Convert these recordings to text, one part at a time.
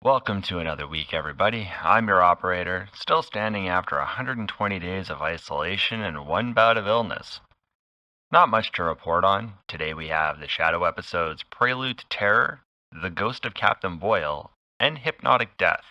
Welcome to another week, everybody. I'm your operator, still standing after 120 days of isolation and one bout of illness. Not much to report on. Today we have the Shadow episodes Prelude to Terror, The Ghost of Captain Bayloe, and Hypnotic Death.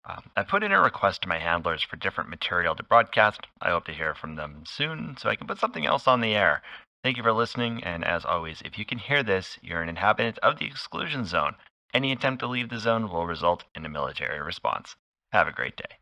I put in a request to my handlers for different material to broadcast. I hope to hear from them soon so I can put something else on the air. Thank you for listening, and as always, if you can hear this, you're an inhabitant of the exclusion zone. Any attempt to leave the zone will result in a military response. Have a great day.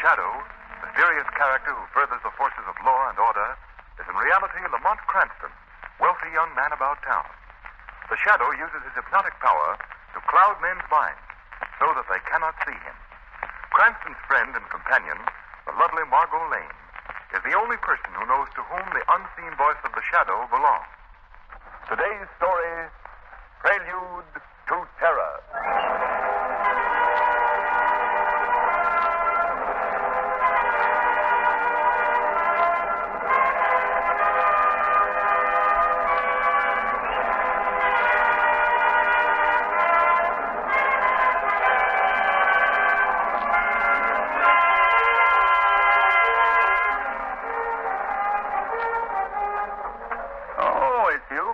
Shadow, mysterious character who furthers the forces of law and order, is in reality Lamont Cranston, wealthy young man about town. The Shadow uses his hypnotic power to cloud men's minds so that they cannot see him. Cranston's friend and companion, the lovely Margot Lane, is the only person who knows to whom the unseen voice of the Shadow belongs. Today's story, Prelude to Terror.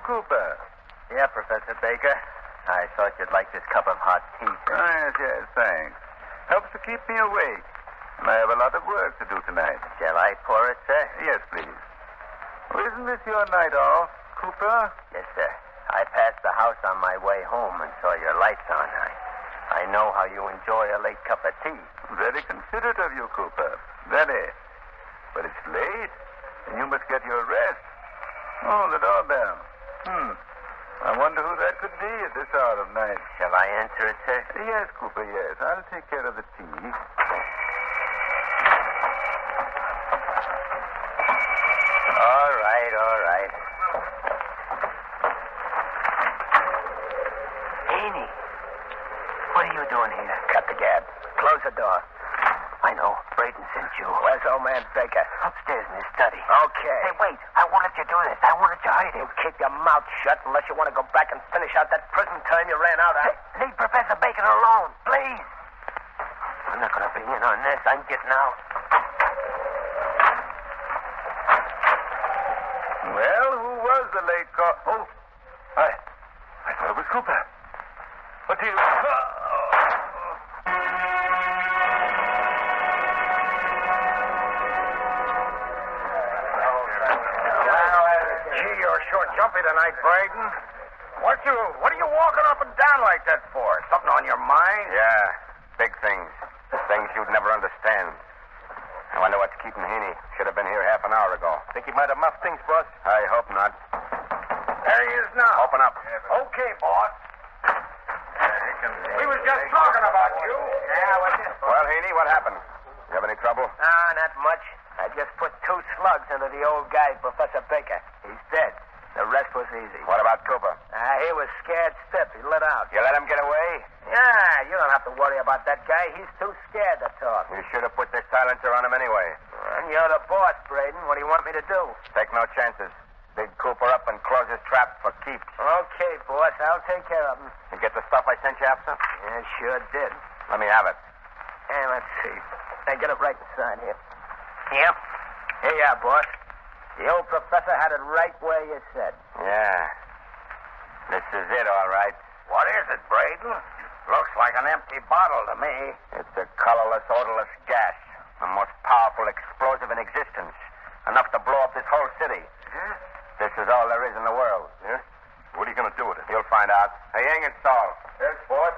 Cooper. Yeah, Professor Baker. I thought you'd like this cup of hot tea. Yes, thanks. Helps to keep me awake. And I have a lot of work to do tonight. Shall I pour it, sir? Yes, please. Well, isn't this your night off, Cooper? Yes, sir. I passed the house on my way home and saw your lights on. I know how you enjoy a late cup of tea. Very considerate of you, Cooper. Very. But it's late, and you must get your rest. Oh, the doorbell. I wonder who that could be at this hour of night. Shall I answer it, sir? Yes, Cooper, yes. I'll take care of the tea. All right. Amy, what are you doing here? Cut the gab. Close the door. I know. Braden sent you. Where's old man Baker? Upstairs in his study. Okay. Hey, wait. I wanted you to do this. I wanted you to hide him. Keep your mouth shut unless you want to go back and finish out that prison term you ran out on. Hey, leave Professor Baker alone, please. I'm not going to be in on this. I'm getting out. Well, who was the late call? Oh, I thought it was Cooper. What do you... Sure jumpy tonight, Braden. What are you walking up and down like that for? Something on your mind? Yeah, big things. Things you'd never understand. I wonder what's keeping Heaney. Should have been here half an hour ago. Think he might have muffed things, boss? I hope not. There he is now. Open up. Okay, boss. We was just talking about you. Yeah, Well, Heaney, what happened? You have any trouble? Not much. I just put 2 slugs into the old guy, Professor Baker. He's dead. The rest was easy. What about Cooper? He was scared stiff. He lit out. You let him get away? Yeah, you don't have to worry about that guy. He's too scared to talk. You should have put the silencer on him anyway. And you're the boss, Braden. What do you want me to do? Take no chances. Dig Cooper up and close his trap for keeps. Okay, boss. I'll take care of him. You get the stuff I sent you after? Yeah, sure did. Let me have it. Hey, let's see. I get it right inside here. Yep. Here you are, boss. The old professor had it right where you said. Yeah. This is it, all right. What is it, Braden? Looks like an empty bottle to me. It's a colorless, odorless gas. The most powerful explosive in existence. Enough to blow up this whole city. Huh? This is all there is in the world. Yeah? What are you going to do with it? You'll find out. Hey, Ingersoll. Yes, boss.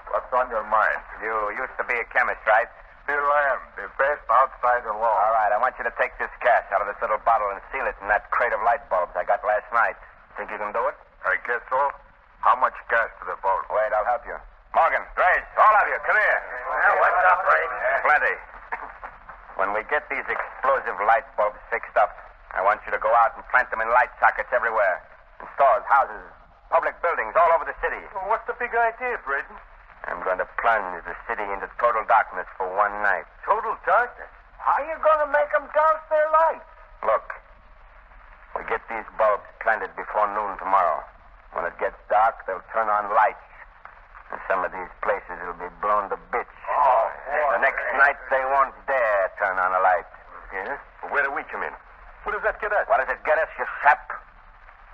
What's on your mind? You used to be a chemist, right? Still am. The best outside the law. All right, I want you to take this gas out of this little bottle and seal it in that crate of light bulbs I got last night. Think you can do it? guess so. How much gas to the boat? Wait, I'll help you. Morgan, Grace, all of you, come here. Well, what's up, Braden? Plenty. When we get these explosive light bulbs fixed up, I want you to go out and plant them in light sockets everywhere. In stores, houses, public buildings all over the city. Well, what's the big idea, Braden? I'm going to plunge the city into total darkness for one night. Total darkness. How you going to make them douse their lights? Look, we get these bulbs planted before noon tomorrow. When it gets dark, they'll turn on lights. And some of these places will be blown to bits. Oh, The next night, they won't dare turn on a light. Yes? Well, where do we come in? What does that get us? What does it get us, you sap?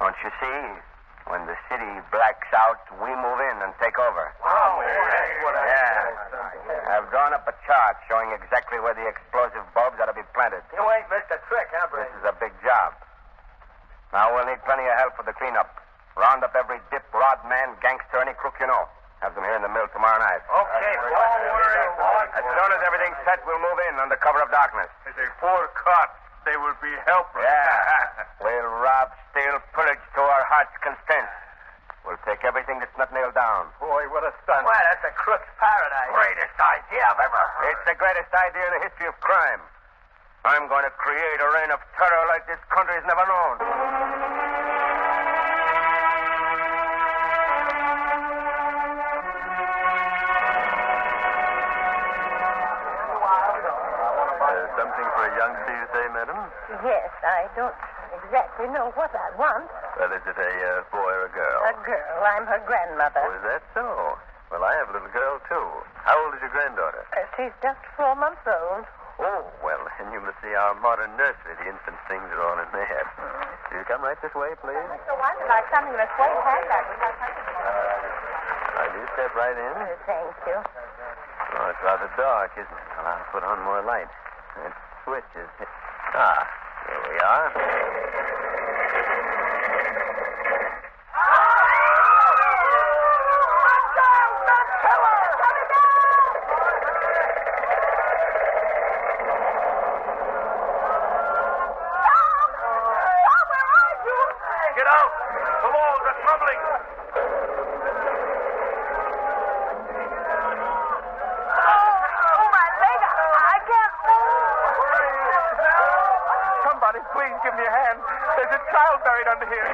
Don't you see? When the city blacks out, we move in and take over. Wow. Yeah. I've drawn up a chart showing exactly where the explosive bulbs ought to be planted. You ain't missed a trick, huh, This Braden? is a big job. Now, we'll need plenty of help for the cleanup. Round up every dip, rod man, gangster, any crook you know. Have them here in the mill tomorrow night. Okay, don't worry, boy. As soon as everything's set, we'll move in under cover of darkness. As a poor cops, they will be helpless. Yeah. We'll rob, steal, pillage to our heart's content. We'll take everything that's not nailed down. Boy, what a stunt. Well, that's a crook's paradise. Greatest idea I've ever heard. It's the greatest idea in the history of crime. I'm going to create a reign of terror like this country's never known. Something for a youngster, you say, madam? Yes, I don't exactly know what I want. Well, is it a boy or a girl? A girl. I'm her grandmother. Oh, is that so? Well, I have a little girl, too. How old is your granddaughter? She's just 4 months old. Oh, well, and you must see our modern nursery. The infant things are all in there. Will you come right this way, please? Mr. White, like something that's way handbag. Now, you step right in. Thank you. Oh, it's rather dark, isn't it? Well, I'll put on more light. That switch is... Ah, here we are. Get out! The walls are crumbling! Oh, my leg! I can't move! Somebody, please give me a hand. There's a child buried under here.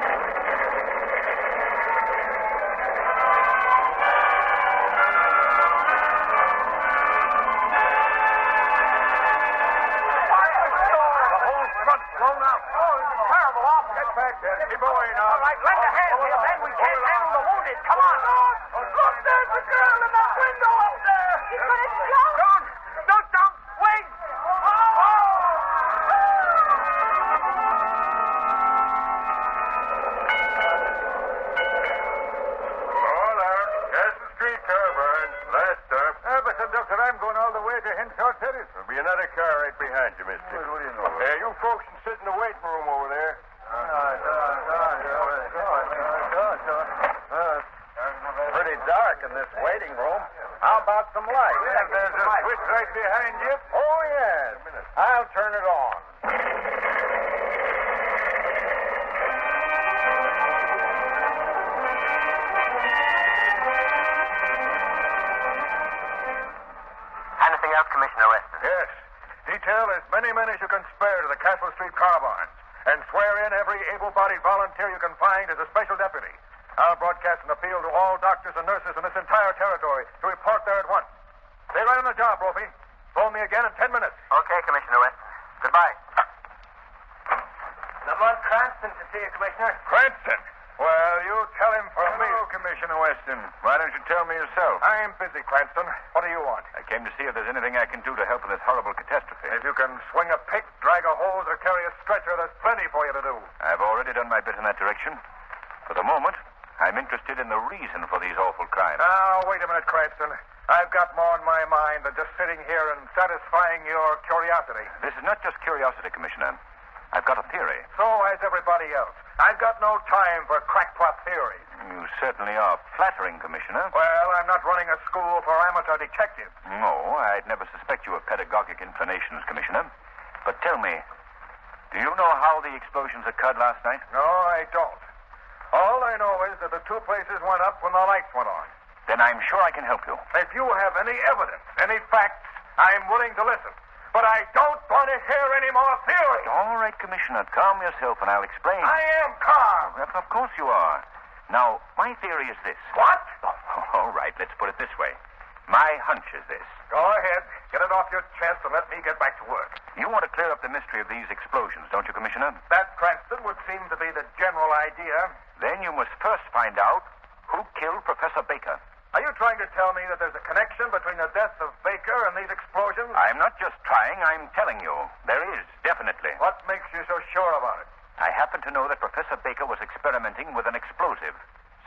The whole front's blown out. Oh, it's terrible. Off. Get back there. Keep away now. All right, lend a hand here, man. We can't handle the wounded. Come on. Look, there's a girl in that window up there! She's gonna jump! Don't jump. Wait. Oh, there. There's the streetcar behind. Last stop. But, Conductor, I'm going all the way to Henshaw Terrace. There'll be another car right behind you, mister. What do you know? You folks can sit in the waiting room over there. Pretty dark in this waiting room. How about some light? There's a switch right behind you. Oh, yes. I'll turn it on. Anything else, Commissioner Weston? Yes. Detail as many men as you can spare to the Castle Street car barns. And swear in every able-bodied volunteer you can find as a special deputy. I'll broadcast an appeal to all doctors and nurses in this entire territory to report there at once. Stay right on the job, Ropey. Phone me again in 10 minutes. Okay, Commissioner Weston. Goodbye. Lamont Cranston to see you, Commissioner. Cranston. Well, you tell him from me. Hello, Commissioner Weston. Why don't you tell me yourself? I'm busy, Cranston. What do you want? I came to see if there's anything I can do to help with this horrible catastrophe. If you can swing a pick, drag a hose, or carry a stretcher, there's plenty for you to do. I've already done my bit in that direction. For the moment, I'm interested in the reason for these awful crimes. Now, wait a minute, Cranston. I've got more on my mind than just sitting here and satisfying your curiosity. This is not just curiosity, Commissioner. I've got a theory. So has everybody else. I've got no time for crackpot theories. You certainly are flattering, Commissioner. Well, I'm not running a school for amateur detectives. No, I'd never suspect you of pedagogic inclinations, Commissioner. But tell me, do you know how the explosions occurred last night? No, I don't. All I know is that that the two places went up when the lights went on. Then I'm sure I can help you. If you have any evidence, any facts, I'm willing to listen. But I don't want to hear any more theory. All right, Commissioner. Calm yourself and I'll explain. I am calm. Of course you are. Now, my theory is this. What? All right, let's put it this way. My hunch is this. Go ahead. Get it off your chest and let me get back to work. You want to clear up the mystery of these explosions, don't you, Commissioner? That, Cranston, would seem to be the general idea. Then you must first find out who killed Professor Baker. Are you trying to tell me that there's a connection between the death of Baker and these explosions? I'm not just trying, I'm telling you. There is, definitely. What makes you so sure about it? I happen to know that Professor Baker was experimenting with an explosive,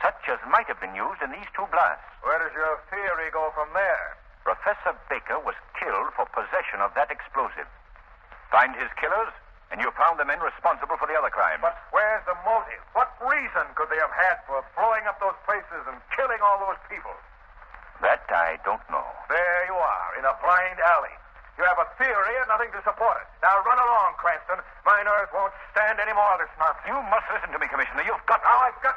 such as might have been used in these two blasts. Where does your theory go from there? Professor Baker was killed for possession of that explosive. Find his killers, and you found the men responsible for the other crimes. But where's the motive? What reason could they have had for blowing up those places and killing all those people? That I don't know. There you are, in a blind alley. You have a theory and nothing to support it. Now run along, Cranston. My nerves won't stand any more of this nonsense. You must listen to me, Commissioner. You've got... Now I've got...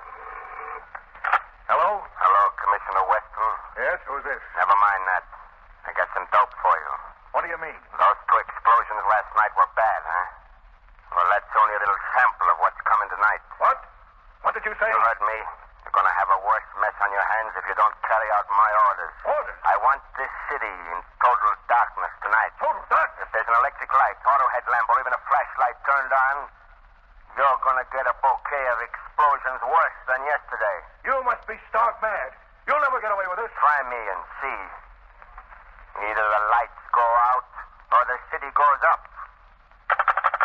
Hello? Hello, Commissioner Weston. Yes, who's this? Never mind that. I got some dope for you. What do you mean? Those two explosions last night were bad, huh? Well, that's only a little sample of what's coming tonight. What? What did you say? You heard me. You're going to have a worse mess on your hands if you don't carry out my orders. Orders? I want this city in total darkness tonight. Total darkness? If there's an electric light, auto headlamp, or even a flashlight turned on, you're going to get a bouquet of explosions worse than yesterday. You must be stark mad. You'll never get away with this. Try me and see. Either the lights go out or the city goes up.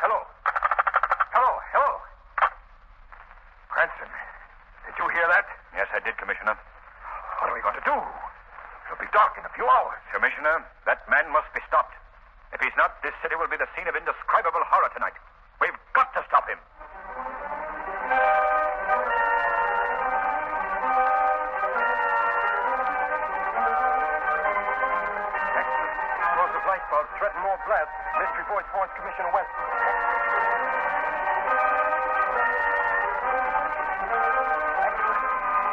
Hello. Hello. Hello. Cranston, did you hear that? Yes, I did, Commissioner. What are we going to do? It'll be dark in a few hours. Commissioner, that man must be stopped. If he's not, this city will be the scene of indescribable horror tonight. We've got to stop him. Explosive light bulbs threaten more blasts. Mystery voice warns Commissioner West.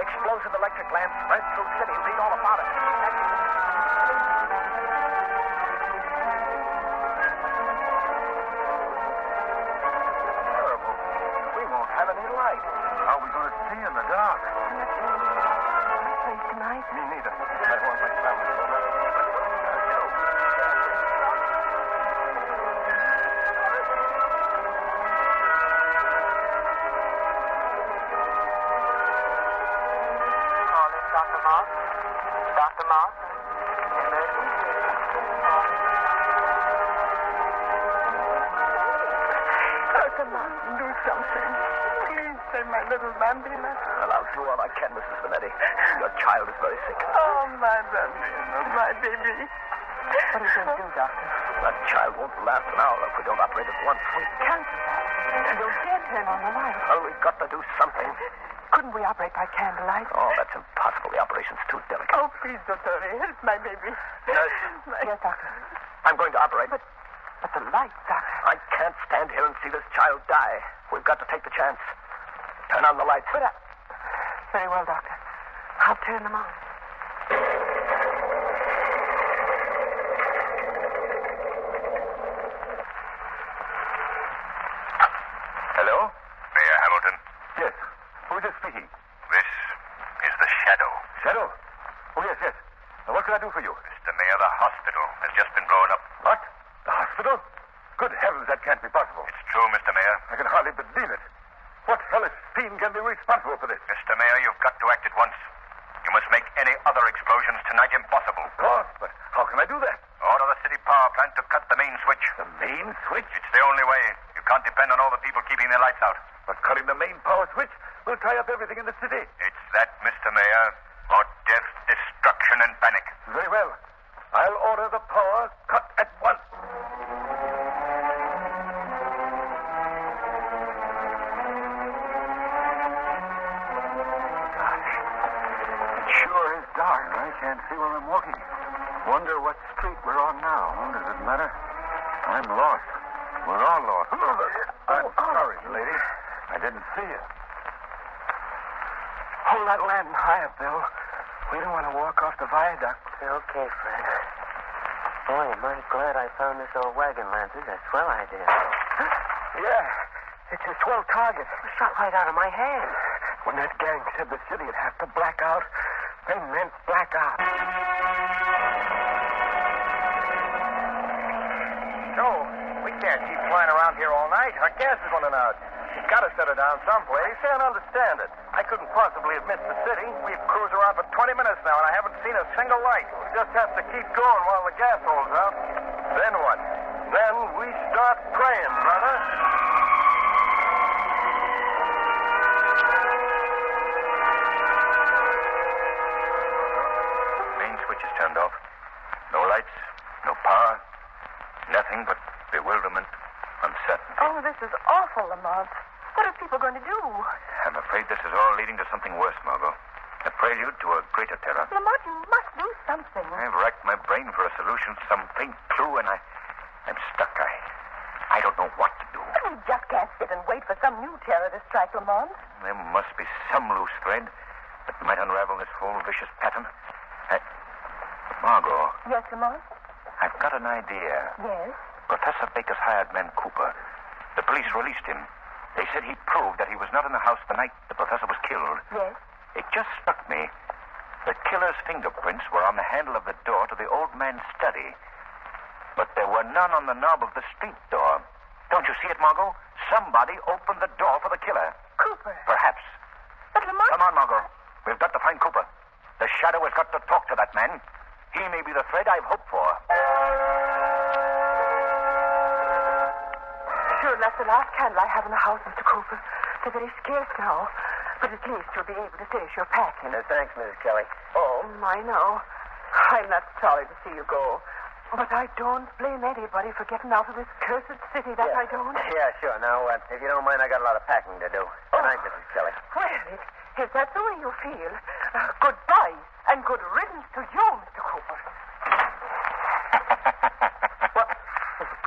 Explosive electric lamps spread through city. Read all about it. Terrible. We won't have any light. How are we going to see in the dark? Place tonight. Me neither. I want my family. Dr. Moss? Dr. Moss? Dr. Martin, do something. Please save my little bambina. Well, I'll do all I can, Mrs. Vanetti. Your child is very sick. Oh, my bambina, my baby. What are you going to do, Doctor? That child won't last an hour if we don't operate at once. We can't do that. You can't turn on the light. Well, we've got to do something. Couldn't we operate by candlelight? Oh, that's impossible. The operation's too delicate. Oh, please, Doctor. Help my baby. Nurse. Yes, Doctor. I'm going to operate. But the light, Doctor. I can't stand here and see this child die. We've got to take the chance. Turn on the lights. But very well, Doctor. I'll turn them on. Hello? Mayor Hamilton, Yes. Who is this speaking? this is the Shadow. Shadow? Oh, yes, yes. Now, what can I do for you? Mr. Mayor, the hospital has just been blown up. What? The hospital? Good heavens, that can't be possible. It's true, Mr. Mayor. I can hardly believe it. What hellish fiend can be responsible for this? Mr. Mayor, you've got to act at once. You must make any other explosions tonight impossible. Of course, but how can I do that? Order the city power plant to cut the main switch. The main switch? It's the only way. You can't depend on all the people keeping their lights out. But cutting the main power switch will tie up everything in the city. It's that, Mr. Mayor, or death, destruction, and panic. Very well. I'll order the power cut at once. Gosh, it sure is dark. I can't see where I'm walking. Wonder what street we're on now. Oh, does it matter? I'm lost. We're all lost. I'm sorry, lady. I didn't see you. Pull that lantern higher, Bill. We don't want to walk off the viaduct. Okay, Fred. Boy, am I glad I found this old wagon lantern. That's a swell idea. Yeah, it's a swell target. It shot right out of my hand. When that gang said the city would have to black out, they meant black out. Joe, we can't keep flying around here all night. Our gas is running out. You've got to set her down someplace. Can't understand it. I couldn't possibly have missed the city. We've cruised around for 20 minutes now, and I haven't seen a single light. We just have to keep going while the gas holds out. Then what? Then we start praying, brother. Main switch is turned off. No lights, no power. Nothing but bewilderment, uncertainty. Oh, this is awful, Lamont. What are people going to do? I'm afraid this is all leading to something worse, Margot. A prelude to a greater terror. Lamont, you must do something. I've racked my brain for a solution, some faint clue, and I'm stuck. I don't know what to do. We just can't sit and wait for some new terror to strike, Lamont. There must be some loose thread that might unravel this whole vicious pattern. Margot, Yes, Lamont? I've got an idea. Yes? Professor Baker's hired man, Cooper. The police released him. They said he proved that he was not in the house the night the professor was killed. Yes? It just struck me. The killer's fingerprints were on the handle of the door to the old man's study. But there were none on the knob of the street door. Don't you see it, Margot? Somebody opened the door for the killer. Cooper. Perhaps. But Lamont... Come on, Margot. We've got to find Cooper. The shadow has got to talk to that man. He may be the thread I've hoped for. Sure enough, the last candle I have in the house, Mr. Cooper. They're very scarce now. But at least you'll be able to finish your packing. Thanks, Mrs. Kelly. Oh, I know. I'm not sorry to see you go. But I don't blame anybody for getting out of this cursed city, that I don't. Yeah, sure. Now, if you don't mind, I got a lot of packing to do. Good night, Mrs. Kelly. Well, if that's the way you feel, goodbye and good riddance to you, Mr. Cooper.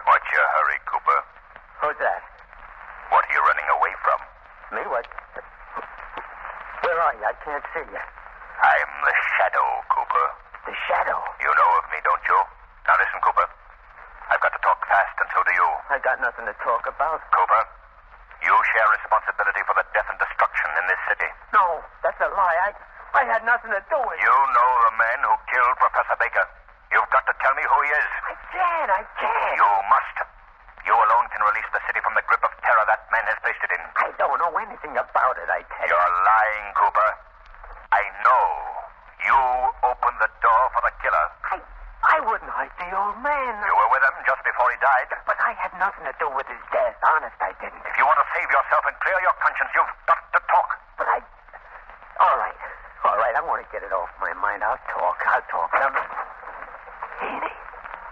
What's your hurry, Cooper? Who's that? What are you running away from? Me? What? Where are you? I can't see you. I'm the shadow, Cooper. The shadow? You know of me, don't you? Now listen, Cooper. I've got to talk fast, and so do you. I got nothing to talk about. Cooper, you share responsibility for the death and destruction in this city. No, that's a lie. I had nothing to do with it. You know the man who killed Professor Baker. You've got to tell me who he is. I can't. You must. You alone can release the city from the grip of terror that man has placed it in. I don't know anything about it, I tell you. You're lying, Cooper. I know. You opened the door for the killer. I wouldn't hurt the old man. You were with him just before he died. But I had nothing to do with his death. Honest, I didn't. If you want to save yourself and clear your conscience, you've got to talk. But All right. I want to get it off my mind. I'll talk. Now,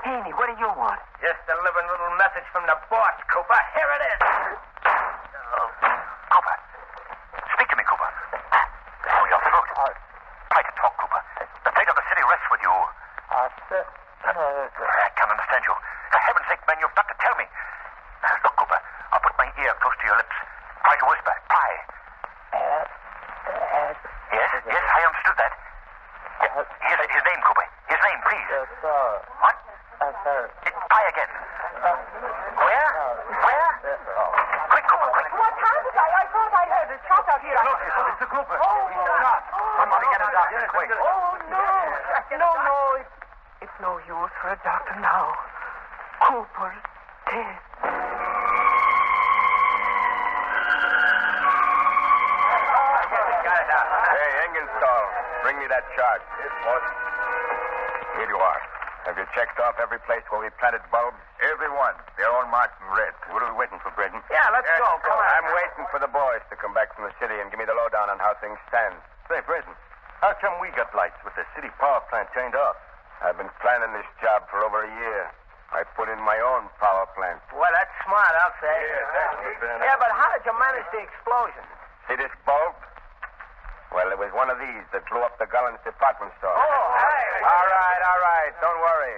Haney, what do you want? Just delivering a little message from the boss, Cooper. Here it is. Cooper. Speak to me, Cooper. Oh, your throat. Try to talk, Cooper. The fate of the city rests with you. I can't understand you. For heaven's sake, man, you've got to tell me. Look, Cooper, I'll put my ear close to your lips. Try to whisper. Try. Yes, I understood that. His name, Cooper. His name, please. Yes, sir. What? Yes, sir. Try again. Where? Quick, Cooper, quick. What happened? I thought I heard a shot out here. Look, Mr. Cooper. Oh, He's shot. Somebody get a doctor, quick. Oh, no. No. It's no use for a doctor now. Cooper's dead. Hey, Engelstall, bring me that chart. Yes, boss. Here you are. Have you checked off every place where we planted bulbs? Every one. They're all marked in red. What are we waiting for, Braden? Yeah, let's go. Come on. I'm waiting for the boys to come back from the city and give me the lowdown on how things stand. Say, Braden, how come we got lights with the city power plant turned off? I've been planning this job for over a year. I put in my own power plant. Well, that's smart, I'll say. Yeah, but how did you manage the explosion? See this bulb? Well, it was one of these that blew up the Gullens department store. Oh, hey. All right. Don't worry.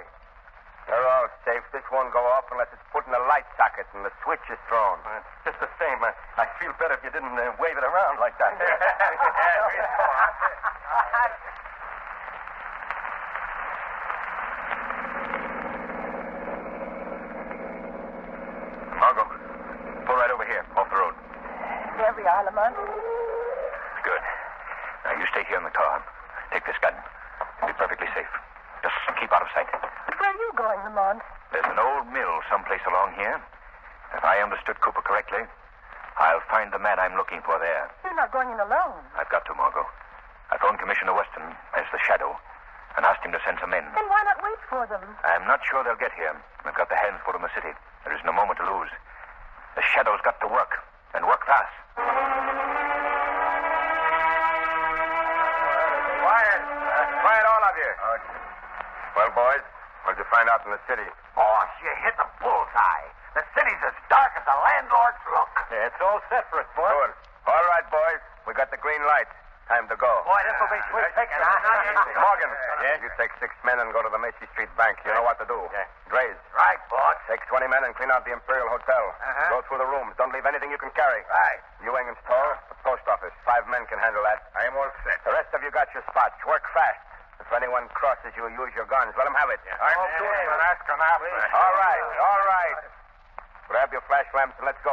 They're all safe. This won't go off unless it's put in a light socket and the switch is thrown. It's just the same. I feel better if you didn't wave it around like that. stay here in the car. Take this gun. You'll be perfectly safe. Just keep out of sight. Where are you going, Lamont? There's an old mill someplace along here. If I understood Cooper correctly, I'll find the man I'm looking for there. You're not going in alone. I've got to, Margot. I phoned Commissioner Weston as the Shadow and asked him to send some men. Then why not wait for them? I'm not sure they'll get here. I've got the hands full in the city. There is no moment to lose. The Shadow's got to work, and work fast. Quiet. Quiet, all of you. Well, boys, what did you find out in the city? Boss, you hit the bullseye. The city's as dark as the landlord's look. Yeah, it's all set for us, boys. Good. All right, boys. We got the green light. Time to go. Boy, this will be sweet picking, huh? Morgan, you take 6 men and go to the Macy Street Bank. You know what to do. Yeah. Grays, Right, boss. take 20 men and clean out the Imperial Hotel. Go through the rooms. Don't leave anything you can carry. Right. You England's store, the post office. 5 men can handle that. I am all set. The rest of you got your spots. Work fast. If anyone crosses you, use your guns. Let them have it. I'm doing an ask on that. All right, all right. Grab your flash lamps and let's go.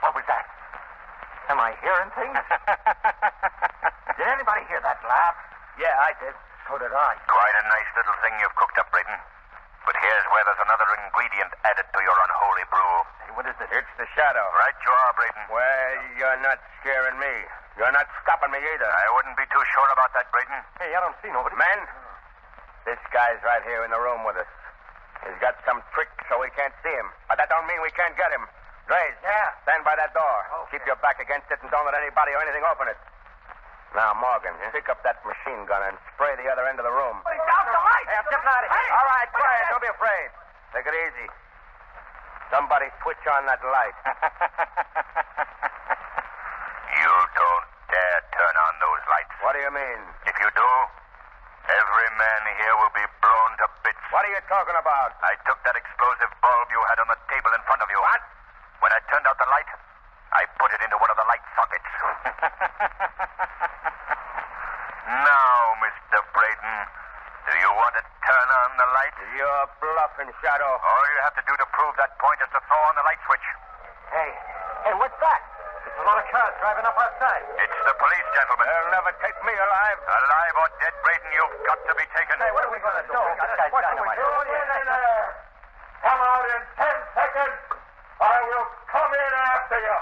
What was that? Am I hearing things? Did anybody hear that laugh? Yeah, I did. So did I. Quite a nice little thing you've cooked up, Brayton. But here's where there's another ingredient added to your unholy brew. Hey, what is it? It's the Shadow. Right you are, Brayton. Well, you're not scaring me. You're not stopping me either. I wouldn't be too sure about that, Brayton. Hey, I don't see nobody. Men, this guy's right here in the room with us. He's got some trick so we can't see him. But that don't mean we can't get him. Grace, Yeah. stand by that door. Okay. Keep your back against it and don't let anybody or anything open it. Now, Morgan, pick up that machine gun and spray the other end of the room. He's out the light. Hey, I'm getting out of here. All right, quiet. Don't be afraid. Take it easy. Somebody switch on that light. You don't dare turn on those lights. What do you mean? If you do, every man here will be blown to bits. What are you talking about? I took that explosive bulb you had on the table in front of you. What? When I turned out the light, I put it into one of the light sockets. Now, Mr. Brayton, do you want to turn on the light? You're bluffing, Shadow. All you have to do to prove that point is to throw on the light switch. Hey, what's that? There's a lot of cars driving up outside. It's the police, gentlemen. They'll never take me alive. Alive or dead, Brayton, you've got to be taken. Hey, what are we going to do? What are we doing in there? Come out in 10 seconds. I will come in after you.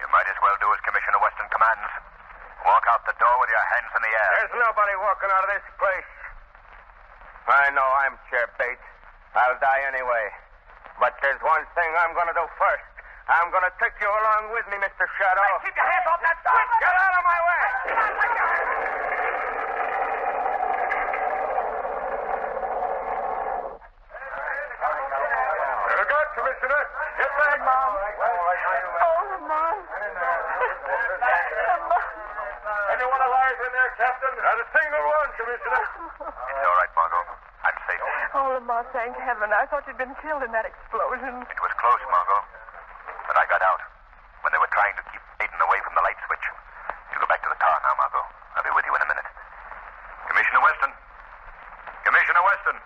You might as well do as Commissioner Weston commands. Walk out the door with your hands in the air. There's nobody walking out of this place. I know I'm chair bait. I'll die anyway. But there's one thing I'm going to do first. I'm going to take you along with me, Mr. Shadow. Hey, keep your hands off that switch. Get out of my way! Very good, Commissioner. Get back. Lamont. Oh, Lamont. Anyone alive in there, Captain? Not a single one, Commissioner. It's all right, Margot. I'm safe. Oh, Lamont, thank heaven. I thought you'd been killed in that explosion. It was close, Margot. But I got out when they were trying to keep Aiden away from the light switch. You go back to the car now, Margot. I'll be with you in a minute. Commissioner Weston. Commissioner Weston.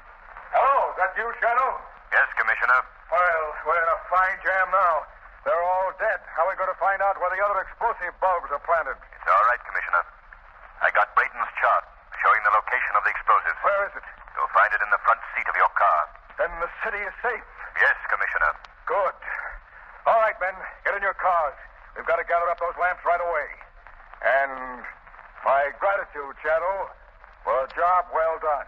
Oh, is that you, Shadow? Yes, Commissioner. Well, we're in a fine jam now. They're all dead. How are we going to find out where the other explosive bulbs are planted? It's all right, Commissioner. I got Brayton's chart showing the location of the explosives. Where is it? You'll find it in the front seat of your car. Then the city is safe. Yes, Commissioner. Good. All right, men. Get in your cars. We've got to gather up those lamps right away. And my gratitude, Shadow, for a job well done.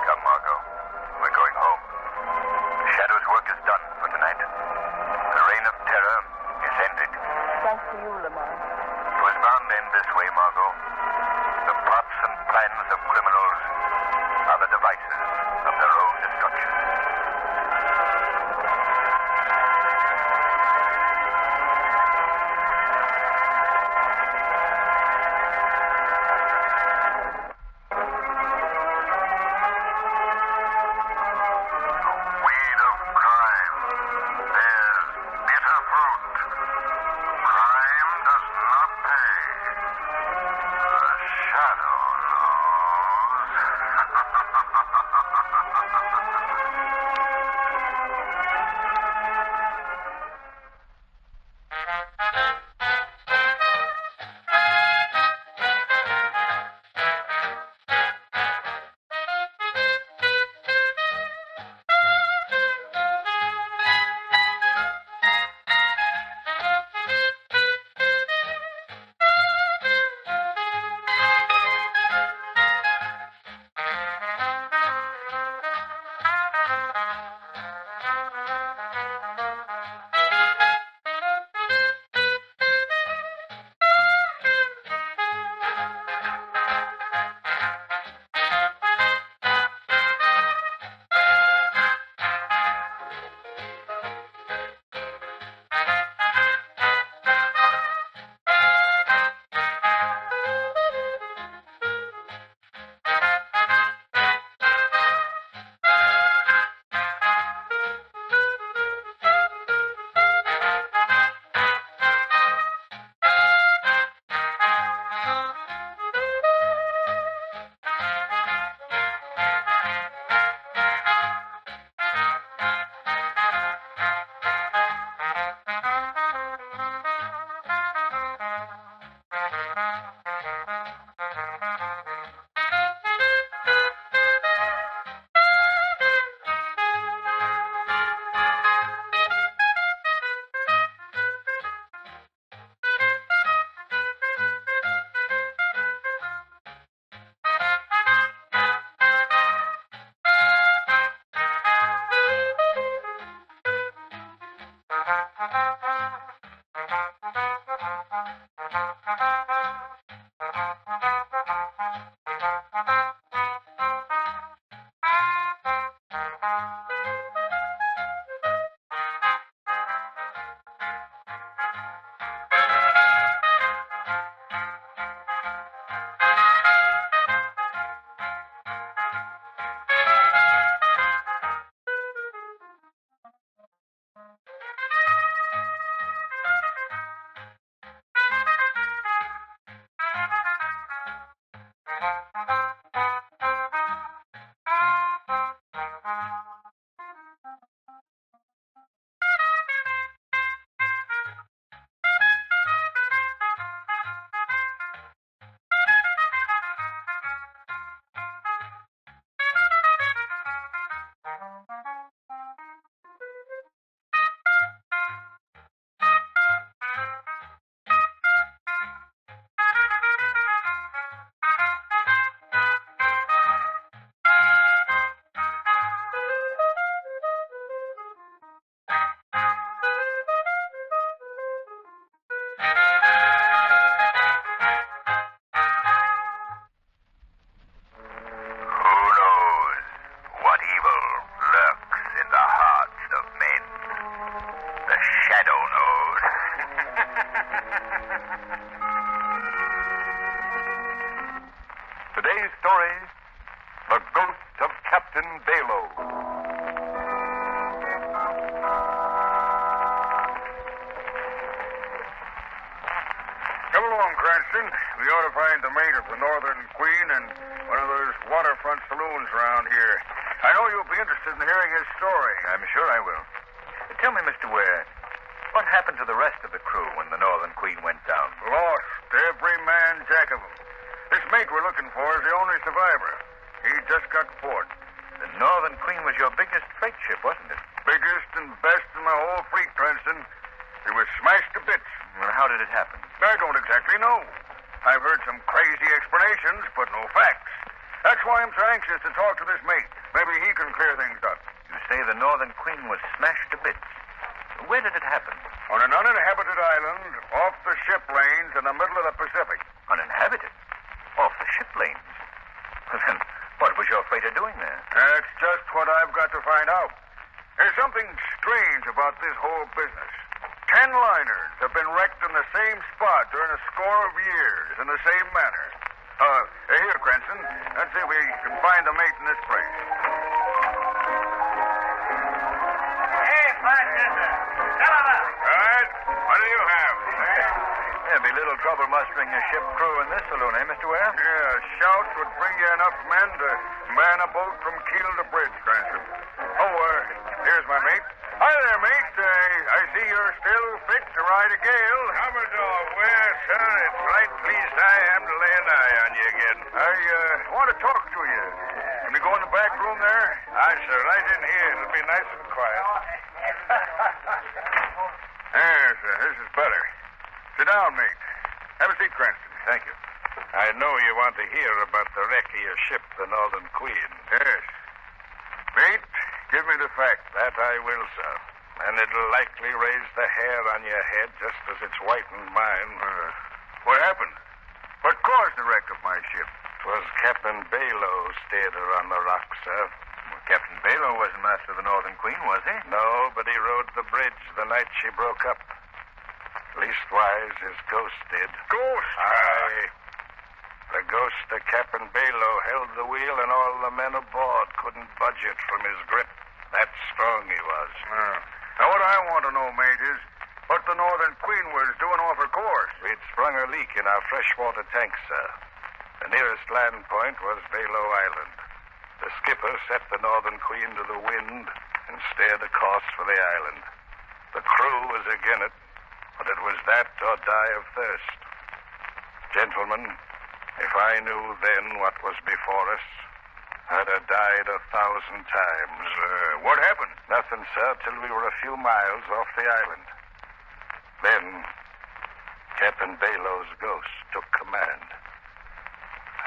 Come, Margot. We're going home. Shadow's work is done for tonight. The reign of terror is ended. Thanks to you, Lamont. It was bound to end this way, Margot. The plots and plans of criminals are the devices of their own destruction. Weed of crime bears bitter fruit. Crime does not pay. The shadow knows. Cranston. We ought to find the mate of the Northern Queen and one of those waterfront saloons around here. I know you'll be interested in hearing his story. I'm sure I will. Tell me, Mr. Ware, what happened to the rest of the crew when the Northern Queen went down? Lost, every man jack of them. This mate we're looking for is the only survivor. He just got port. The Northern Queen was your biggest freight ship, wasn't it? Biggest and best in my whole fleet, Cranston. He was smashed to bits. Well, how did it happen? I don't exactly know. I've heard some crazy explanations, but no facts. That's why I'm so anxious to talk to this mate. Maybe he can clear things up. You say the Northern Queen was smashed to bits. Where did it happen? On an uninhabited island off the ship lanes in the middle of the Pacific. Uninhabited? Off the ship lanes? Well, then, what was your freighter doing there? That's just what I've got to find out. There's something strange about this whole business. 10 liners have been wrecked in the same spot during a score of years in the same manner. Here, Cranston. Let's see if we can find a mate in this place. Hey, bartender. Fill it up. All right. What do you have? There'd be little trouble mustering a ship crew in this saloon, eh, Mr. Ware? Yeah, shouts would bring you enough men to man a boat from keel to bridge, Cranston. Here's my mate. Hi there, mate. I see you're still fit to ride a gale. Commodore Ware, sir, it's right pleased I am to lay an eye on you again. I want to talk to you. Can we go in the back room there? Aye, sir, right in here. It'll be nice and quiet. Yes, this is better. Sit down, mate. Have a seat, Cranston. Thank you. I know you want to hear about the wreck of your ship, the Northern Queen. Yes. Mate, give me the fact. That I will, sir. And it'll likely raise the hair on your head just as it's whitened mine. What happened? What caused the wreck of my ship? 'Twas Captain Bayloe stayed her on the rock, sir. Well, Captain Bayloe wasn't master of the Northern Queen, was he? No, but he rode the bridge the night she broke up. Leastwise, his ghost did. Ghost? Aye. The ghost of Captain Bayloe held the wheel, and all the men aboard couldn't budge it from his grip. That strong he was. Now, what I want to know, mate, is what the Northern Queen was doing off her course. We'd sprung a leak in our freshwater tank, sir. The nearest land point was Bayloe Island. The skipper set the Northern Queen to the wind and steered a course for the island. The crew was again it, but it was that or die of thirst. Gentlemen, if I knew then what was before us, I'd have died 1,000 times. What happened? Nothing, sir, till we were a few miles off the island. Then, Captain Bayloe's ghost took command.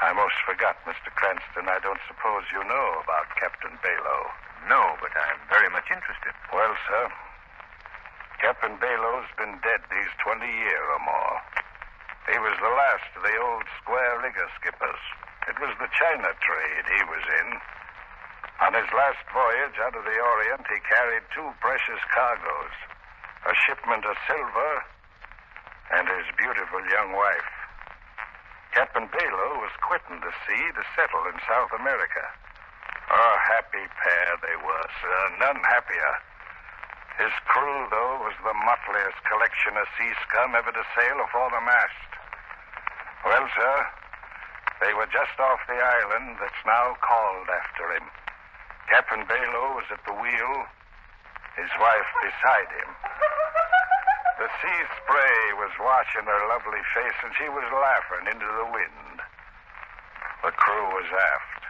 I almost forgot, Mr. Cranston. I don't suppose you know about Captain Bayloe. No, but I'm very much interested. Well, sir, Captain Bayloe's been dead these 20 years or more. He was the last of the old square rigger skippers. It was the China trade he was in. On his last voyage out of the Orient, he carried 2 precious cargoes, a shipment of silver and his beautiful young wife. Captain Bayloe was quitting the sea to settle in South America. A happy pair they were, sir, none happier. His crew, though, was the motliest collection of sea scum ever to sail afore the mast. Well, sir, they were just off the island that's now called after him. Captain Bayloe was at the wheel, his wife beside him. The sea spray was washing her lovely face, and she was laughing into the wind. The crew was aft,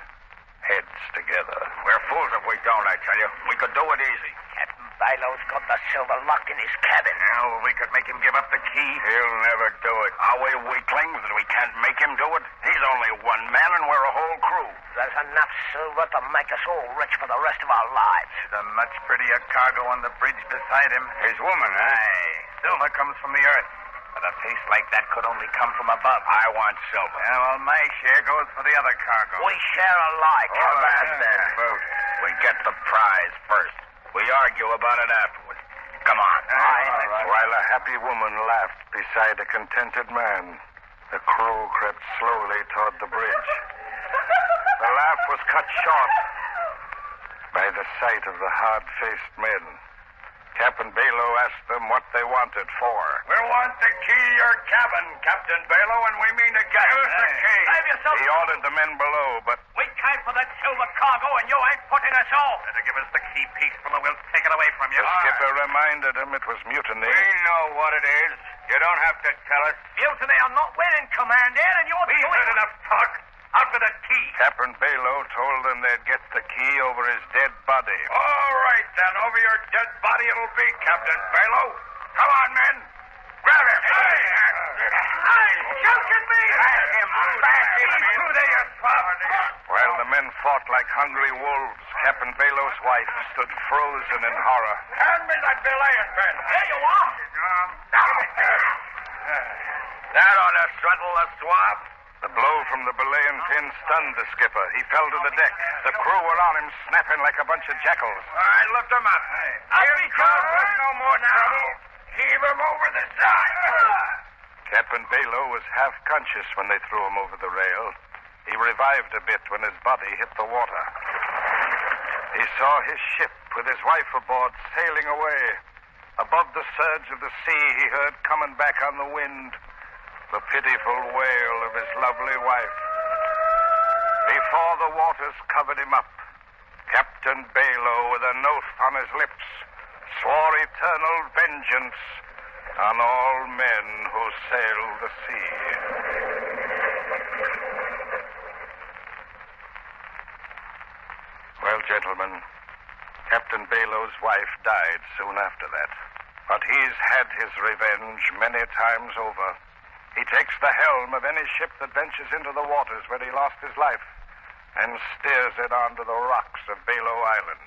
heads together. We're fools if we don't, I tell you. We could do it easy. Captain Bayloe's got the silver locked in his cabin. Now, we could make him give up the key. He'll never do it. Are we weaklings that we can't make him do it? He's only one man, and we're a whole crew. There's enough silver to make us all rich for the rest of our lives. There's a much prettier cargo on the bridge beside him. His woman, Aye. Silver comes from the earth. But a taste like that could only come from above. I want silver. Yeah, well, my share goes for the other cargo. We share alike. All Come right, on, then. vote. We get the prize first. We argue about it afterwards. Come on. All right. While a happy woman laughed beside a contented man, the crew crept slowly toward the bridge. The laugh was cut short by the sight of the hard-faced men Captain Bayloe asked them what they wanted for. We want the key to your cabin, Captain Bayloe, and we mean to get us the key. Save yourself. He ordered the men below, but We came for that silver cargo, and you ain't putting us off. Better give us the key peaceful, or we'll take it away from you. the skipper reminded him it was mutiny. We know what it is. You don't have to tell us. Mutiny, I'm not winning command in, and you're We've heard enough talk. Out with the key. Captain Bayloe told them they'd get the key over his dead body. All right, then. Over your dead body it'll be, Captain Bayloe. Come on, men. Grab him. Hey, joking me. Bash him through there, you swab. While the men fought like hungry wolves, Captain Bayloe's wife stood frozen in horror. Hand me that belaying pin. There you are. That ought to settle the swab. The blow from the belaying pin stunned the skipper. He fell to the deck. The crew were on him, snapping like a bunch of jackals. All right, lift him up. Here, John. No more trouble. Heave him over the side. Captain Bayloe was half conscious when they threw him over the rail. He revived a bit when his body hit the water. He saw his ship with his wife aboard sailing away. Above the surge of the sea, he heard coming back on the wind the pitiful wail of his lovely wife. Before the waters covered him up, Captain Bayloe, with an oath on his lips, swore eternal vengeance on all men who sail the sea. Well, gentlemen, Captain Bayloe's wife died soon after that. But he's had his revenge many times over. He takes the helm of any ship that ventures into the waters where he lost his life and steers it onto the rocks of Bayloe Island.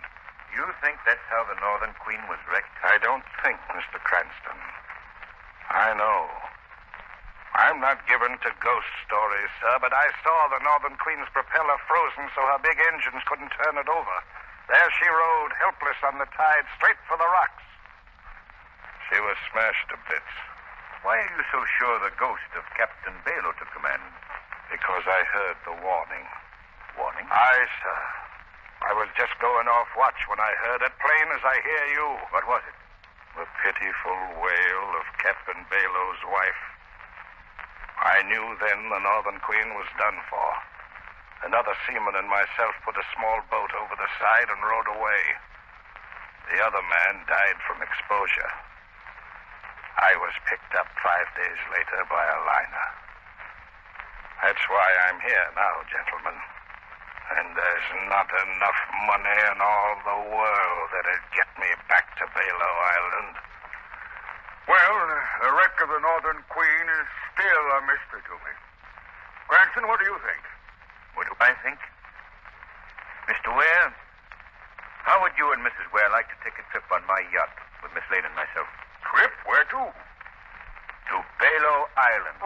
You think that's how the Northern Queen was wrecked? I don't think, Mr. Cranston. I know. I'm not given to ghost stories, sir, but I saw the Northern Queen's propeller frozen so her big engines couldn't turn it over. There she rode, helpless on the tide, straight for the rocks. She was smashed to bits. Why are you so sure the ghost of Captain Bayloe took command? Because I heard the warning. Warning? Aye, sir. I was just going off watch when I heard it, plain as I hear you. What was it? The pitiful wail of Captain Bayloe's wife. I knew then the Northern Queen was done for. Another seaman and myself put a small boat over the side and rowed away. The other man died from exposure. I was picked up 5 days later by a liner. That's why I'm here now, gentlemen. And there's not enough money in all the world that'd get me back to Bayloe Island. Well, the wreck of the Northern Queen is still a mystery to me. Cranston, what do you think? What do I think? Mr. Ware, how would you and Mrs. Ware like to take a trip on my yacht with Miss Lane and myself? Trip? Where to? To Bayloe Island.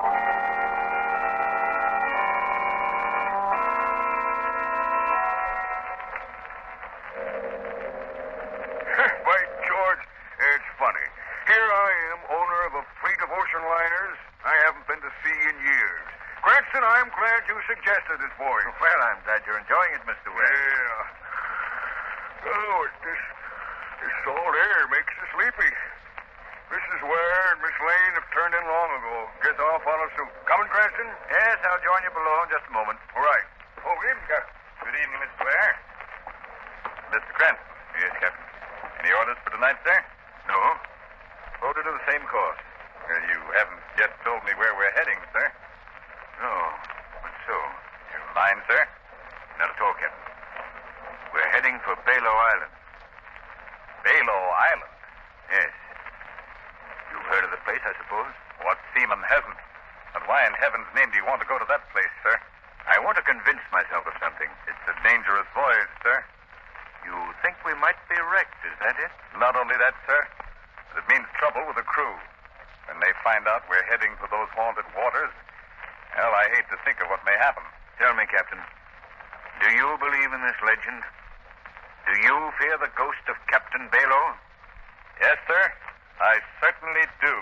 By George, it's funny. Here I am, owner of a fleet of ocean liners I haven't been to sea in years. Cranston, I'm glad you suggested it for you. Well, I'm glad you're enjoying it, Mr. Ware. Yeah. Oh, this salt air makes you sleepy. Mrs. Ware and Miss Lane have turned in long ago. Guess I'll follow suit. Coming, Cranston? Yes, I'll join you below in just a moment. All right. Oh, good evening, Captain. Good evening, Mr. Ware. Mr. Cranston. Yes, Captain. Any orders for tonight, sir? No. Order to the same course. You haven't yet told me where we're heading, sir. No. What so? You're lying, sir? Not at all, Captain. We're heading for Bayloe Island. Bayloe Island? Yes. You've heard of the place, I suppose? What seaman hasn't? And why in heaven's name do you want to go to that place, sir? I want to convince myself of something. It's a dangerous voyage, sir. You think we might be wrecked, is that it? Not only that, sir, but it means trouble with the crew. When they find out we're heading for those haunted waters, well, I hate to think of what may happen. Tell me, Captain, do you believe in this legend? Do you fear the ghost of Captain Bayloe? Yes, sir. I certainly do.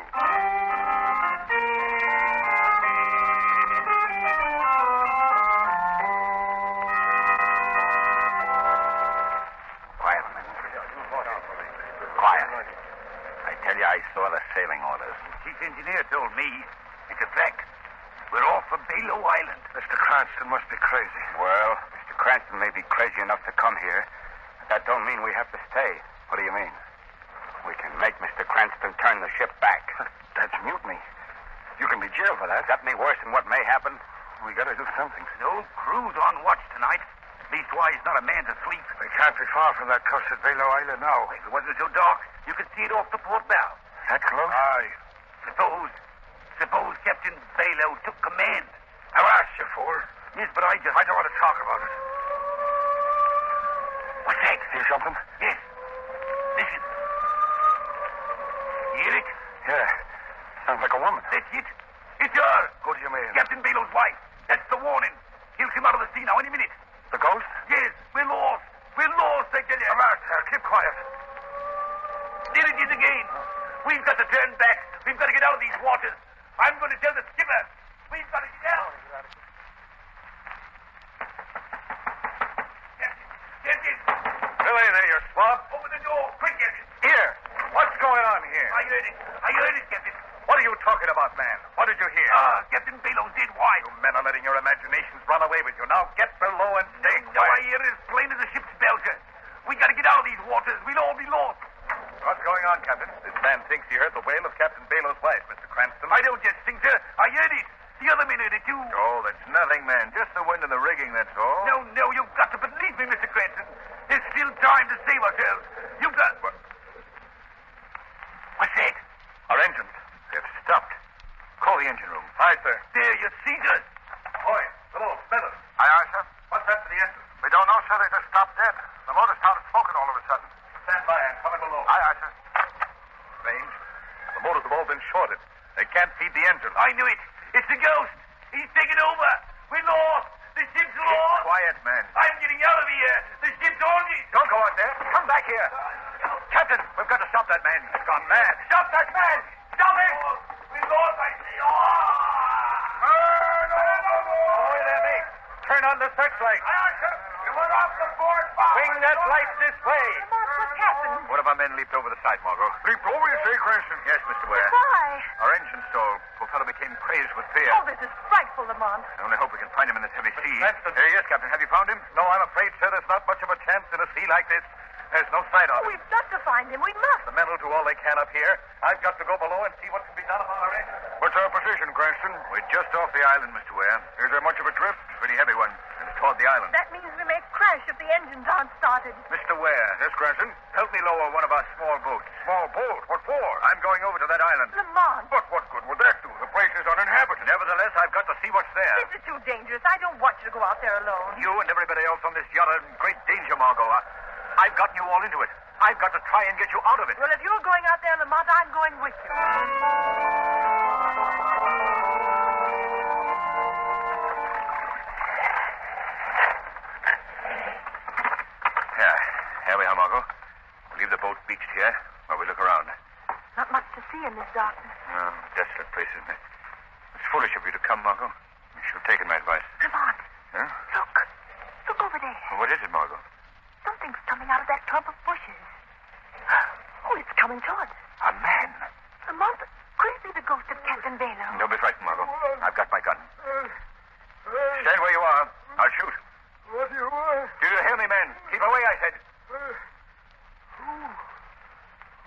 Quiet. saw the sailing orders. The chief engineer told me it's a fact. We're off for Bayloe Island. Mr. Cranston must be crazy. Well, Mr. Cranston may be crazy enough to come here, but that don't mean we have to stay. What do you mean? We can make Mr. Cranston turn the ship back. That's mutiny. You can be jailed for that. That may worse than what may happen. We gotta do something. No crew's on watch tonight. Leastwise, not a man's asleep. We can't be far from that cursed Bayloe Island now. If it wasn't so dark, you could see it off the port bow. That close? Aye. Suppose Captain Bayloe took command. I've asked you for. Yes, but I don't want to talk about it. What's that? Hear something? Yes. Listen. Hear it? Yeah. Sounds like a woman. That's it. It's her. What do you mean? Captain Bayloe's wife. That's the warning. He'll come out of the sea now any minute. The ghost? Yes, we're lost. We're lost, I tell you. Avast, sir. Keep quiet. There it is again. We've got to turn back. We've got to get out of these waters. I'm going to tell the skipper. We've got to get out. Captain. Billy, there, you swab. Open the door. Quick, Captain. Here. What's going on here? I heard it, Captain. What are you talking about, man? What did you hear? Captain Bayloe's dead. Why? You men are letting your imaginations run away with you. Now get below and stay No, I quiet. hear it as plain as a ship's bell, sir. We got to get out of these waters. We'll all be lost. What's going on, Captain? This man thinks he heard the wail of Captain Bayloe's wife, Mr. Cranston. I don't just think, sir. I heard it. The other men heard it, too. Oh, that's nothing, man. Just the wind in the rigging, that's all. No, you've got to believe me, Mr. Cranston. There's still time to save ourselves. You've got... What's that? Our engines. They've stopped. Call the engine room. Aye, sir. There, you see, sir. Boy, hello, Smithers. Aye, sir. What's happened to the engine? We don't know, sir. They just stopped dead. The motor started smoking all of a sudden. Stand by. I'm coming below. Aye, sir. Strange. The motors have all been shorted. They can't feed the engine. I knew it. It's the ghost. He's taken over. We're lost. The ship's lost. Quiet, man. I'm getting out of here. The ship's on me. Don't go out there. Come back here. Captain, we've got to stop that man. He's gone mad. Stop that man! Stop him! We're lost, I see. Ahoy there, mate. Turn on the searchlight. You went off the board. Swing that light this way. What's happened? One of our men leaped over the side, Margot. Leaped over, you say, Cranston? Yes, Mr. Ware. Why? Our engine stalled. Poor fellow became crazed with fear. Oh, this is frightful, Lamont. I only hope we can find him in this heavy sea. Cranston. Yes, Captain. Have you found him? No, I'm afraid, sir, there's not much of a chance in a sea like this. There's no sight of him. We've got to find him. We must. The men will do all they can up here. I've got to go below and see what can be done about our engine. What's our position, Cranston? We're just off the island, Mr. Ware. Is there much of a drift? Pretty heavy one. And it's toward the island. That means we may crash if the engines aren't started. Mr. Ware. Yes, Cranston? Help me lower one of our small boats. Small boat? What for? I'm going over to that island. Lamont, But what good would that do? The place is uninhabited. Nevertheless, I've got to see what's there. this is too dangerous. I don't want you to go out there alone. You and everybody else on this yacht are in great danger, Margot. I've gotten you all into it. I've got to try and get you out of it. Well, if you're going out there, Lamont, I'm going with you. Here we are, Margot. We'll leave the boat beached here while we look around. Not much to see in this darkness. Oh, desolate place, isn't it? It's foolish of you to come, Margot. You should have taken my advice. Lamont, Huh? look. Look over there. What is it, Margot? Something's coming out of that clump of bushes. Oh, it's coming towards us. A man. Lamont, could it be the ghost of Captain Bayloe? Don't be frightened, Margot. I've got my gun. Stand where you are. I'll shoot. What do you want? Do you hear me, man? Keep away, I said.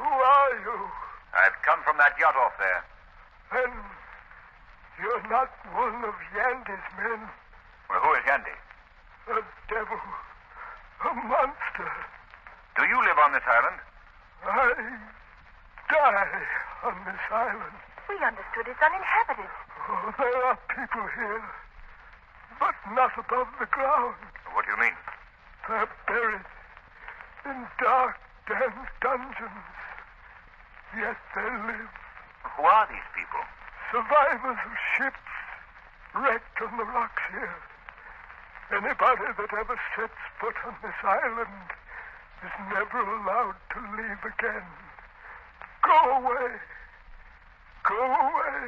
Who are you? I've come from that yacht off there. And you're not one of Yandy's men. Well, who is Yandy? A devil. A monster. Do you live on this island? I die on this island. We understood it's uninhabited. Oh, there are people here, but not above the ground. What do you mean? They're buried in dark, damp dungeons. Yet they live. Who are these people? Survivors of ships wrecked on the rocks here. Anybody that ever sets foot on this island is never allowed to leave again. Go away. Go away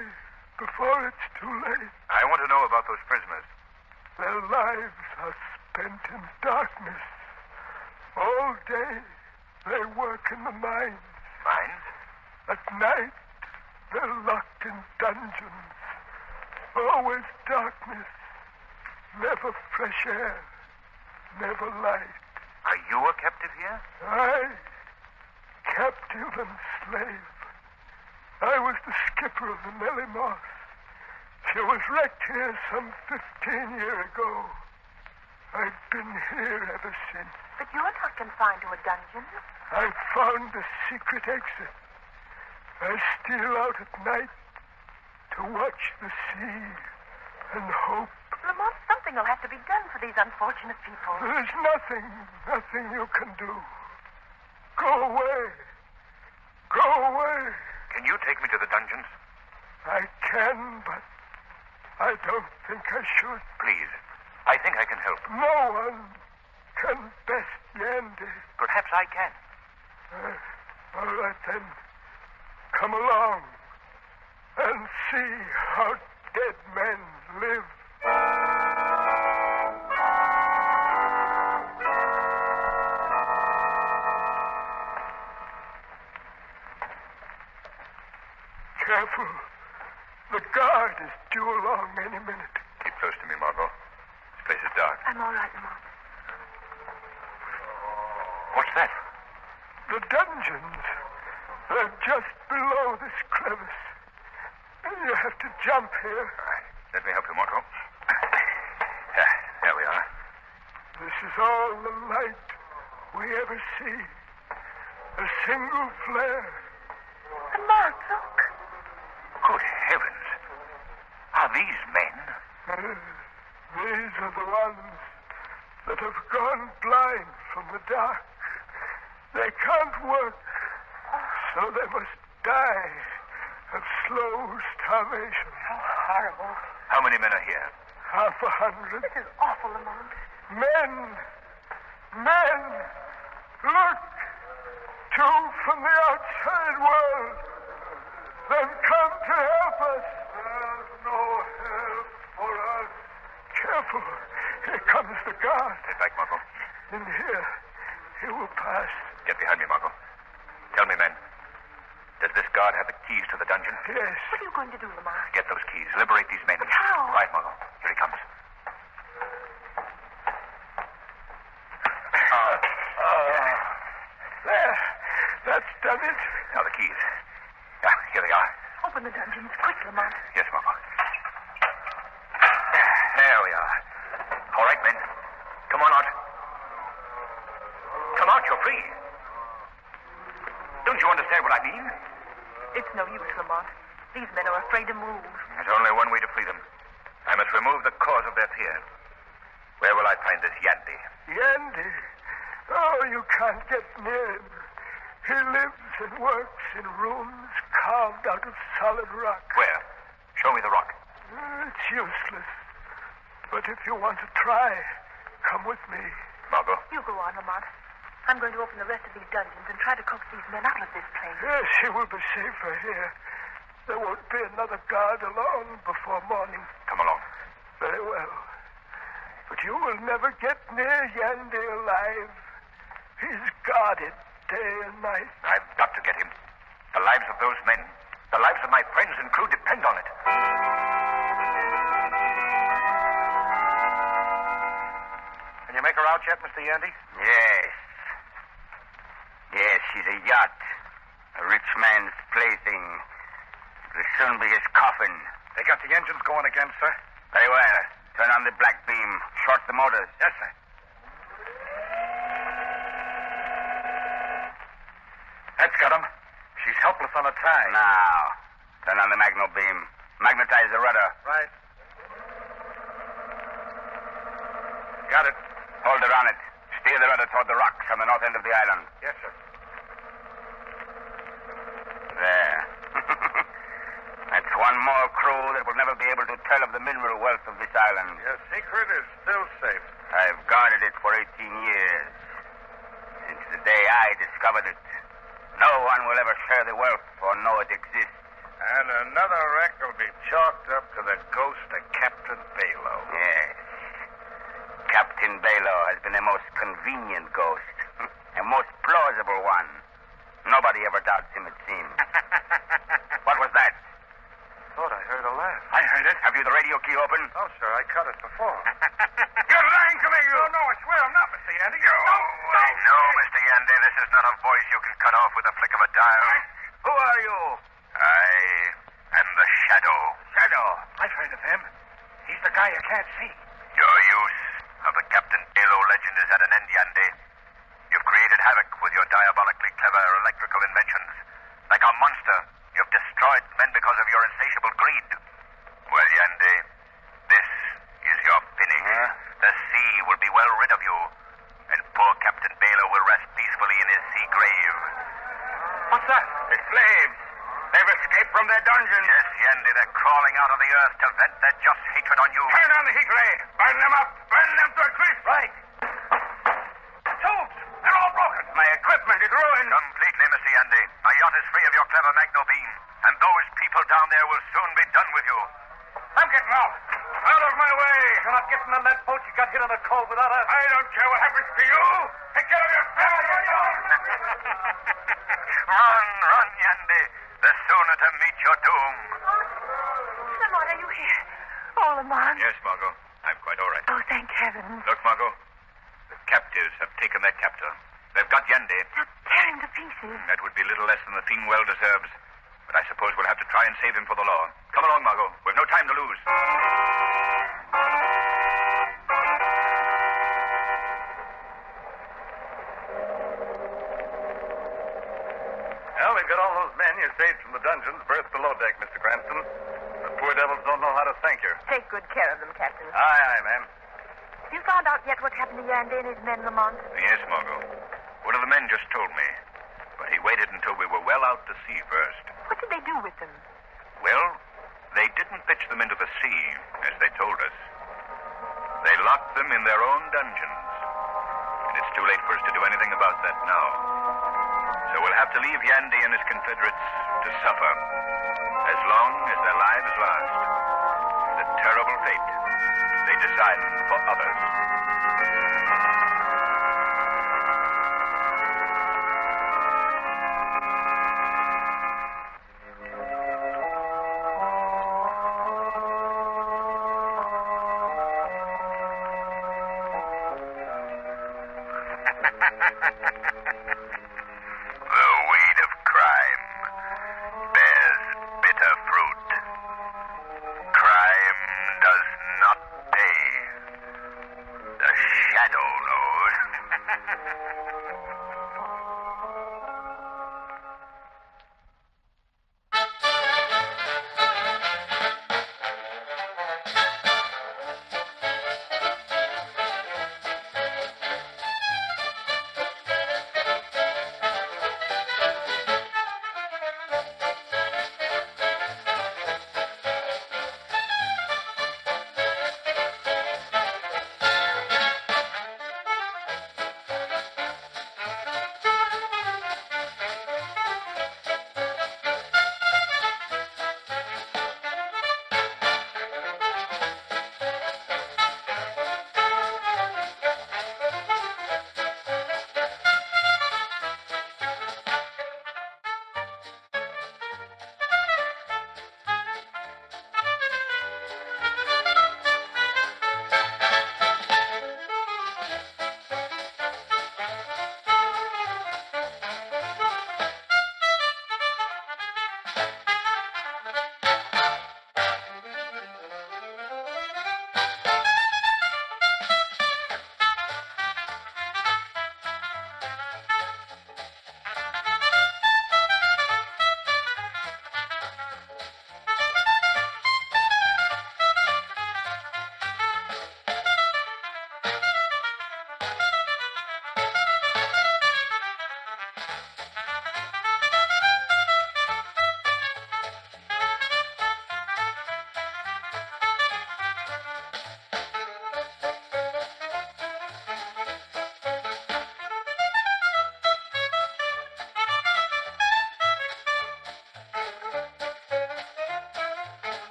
before it's too late. I want to know about those prisoners. Their lives are spent in darkness. All day they work in the mines. Mines? At night, they're locked in dungeons. Always darkness. Never fresh air. Never light. Are you a captive here? I, captive and slave. I was the skipper of the Nellie Moss. She was wrecked here some 15 years ago. I've been here ever since. But you're not confined to a dungeon. I found the secret exit. I steal out at night to watch the sea and hope. Lamont, something will have to be done for these unfortunate people. There's nothing you can do. Go away. Go away. Can you take me to the dungeons? I can, but I don't think I should. Please. I think I can help. No one can best Yandy. Perhaps I can. All right, then. Come along and see how dead men live. Careful. The guard is due along any minute. Keep close to me, Margot. This place is dark. I'm all right, Lamont. What's that? The dungeons. They're just below this crevice. You have to jump here. All right. Let me help you, Margot. There we are. This is all the light we ever see. A single flare. Lamont, look. Good heavens. Are these men? These are the ones that have gone blind from the dark. They can't work, so they must die of slow starvation. How horrible. How many men are here? 100. This is awful, Lamont. Men! Look! Two from the outside world. They've come to help us. There's no help for us. Careful. Here comes the guard. Get back, Margot. In here. He will pass. Get behind me, Margot. Tell me, men. Does this guard have the keys to the dungeon? Yes. What are you going to do, Lamont? Get those keys. Liberate these men. But how? Right, Margot. Here he comes. There. That's done it. Now the keys. Yeah, here they are. Open the dungeons. Quick, Lamont. Yes, Margot. There we are. All right, men. Come on out. Come out, you're free. Don't you understand what I mean? It's no use, Lamont. These men are afraid to move. There's only one way to free them. I must remove the cause of their fear. Where will I find this Yandy? Yandy? Oh, you can't get near him. He lives and works in rooms carved out of solid rock. Where? Show me the rock. It's useless. But if you want to try, come with me. Margot? You go on, Lamont. I'm going to open the rest of these dungeons and try to coax these men out of this place. Yes, she will be safer here. There won't be another guard along before morning. Come along. Very well. But you will never get near Yandy alive. He's guarded day and night. I've got to get him. The lives of those men, the lives of my friends and crew depend on it. Can you make her out yet, Mr. Yandy? Yes. Yes, she's a yacht. A rich man's plaything. It'll soon be his coffin. They got the engines going again, sir. Very well. Turn on the black beam. Short the motors. Yes, sir. That's got him. She's helpless on a tie. Now, turn on the magno beam. Magnetize the rudder. Right. Got it. Hold her on it. Steer the rudder toward the rocks on the north end of the island. Yes, sir. There. That's one more crew that will never be able to tell of the mineral wealth of this island. Your secret is still safe. I've guarded it for 18 years. Since the day I discovered it. No one will ever share the wealth or know it exists. And another wreck will be chalked up to the ghost of Captain Bayloe. Yes. Captain Bayloe has been a most convenient ghost. A most plausible one. Nobody ever doubts him, it seems. What was that? Thought I heard a laugh. I heard it. Have you the radio key open? Oh, sir, I cut it before. You're lying to me, you. No, I swear I'm not, Mr. Yandy. I know, Mr. Yandy, this is not a voice you can cut off with a flick of a dial. Who are you? I am the Shadow. Shadow. I've heard of him. He's the guy you can't see. Your use of the Captain Bayloe legend is at an end, Yandy. You've created havoc with your diabolically clever electrical inventions. Like a monster, you've destroyed men because of your insatiable greed. Well, Yandy, this is your finish. The sea will be well rid of you, and poor Captain Bayloe will rest peacefully in his sea grave. What's that? The slaves. They've escaped from their dungeon. Yes, Yandy, they're crawling out of the earth to vent their just hatred on you. Turn on the heat ray. Burn them up. Burn them to a crisp. Right. The tubes. They're all broken. My equipment is ruined. Completely, Mr. Yandy. My yacht is free of your clever magno beam, and those people down there will soon be done with you. I'm getting out. Out of my way. You're not getting on that boat you got hit on the cove without us. I don't care what happens to you. Take care of yourself. Run, Yandy. The sooner to meet your doom. Lamont, are you here? Oh, Lamont. Yes, Margot. I'm quite all right. Oh, thank heaven. Look, Margot. The captives have taken their captor. They've got Yandy. They're tearing to pieces. That would be little less than the thing well deserves. But I suppose we'll have to try and save him for the law. Come along, Margot. We've no time to lose. Well, we've got all those men you saved from the dungeons berthed below deck, Mr. Cranston. The poor devils don't know how to thank you. Take good care of them, Captain. Aye, ma'am. You found out yet what happened to Yandy and his men, Lamont? Yes, Margot. One of the men just told me. But he waited until we were well out to sea first. What did they do with them? Well, they didn't pitch them into the sea, as they told us. They locked them in their own dungeons. And it's too late for us to do anything about that now. So we'll have to leave Yandy and his Confederates to suffer, as long as their lives last, the terrible fate they designed for others.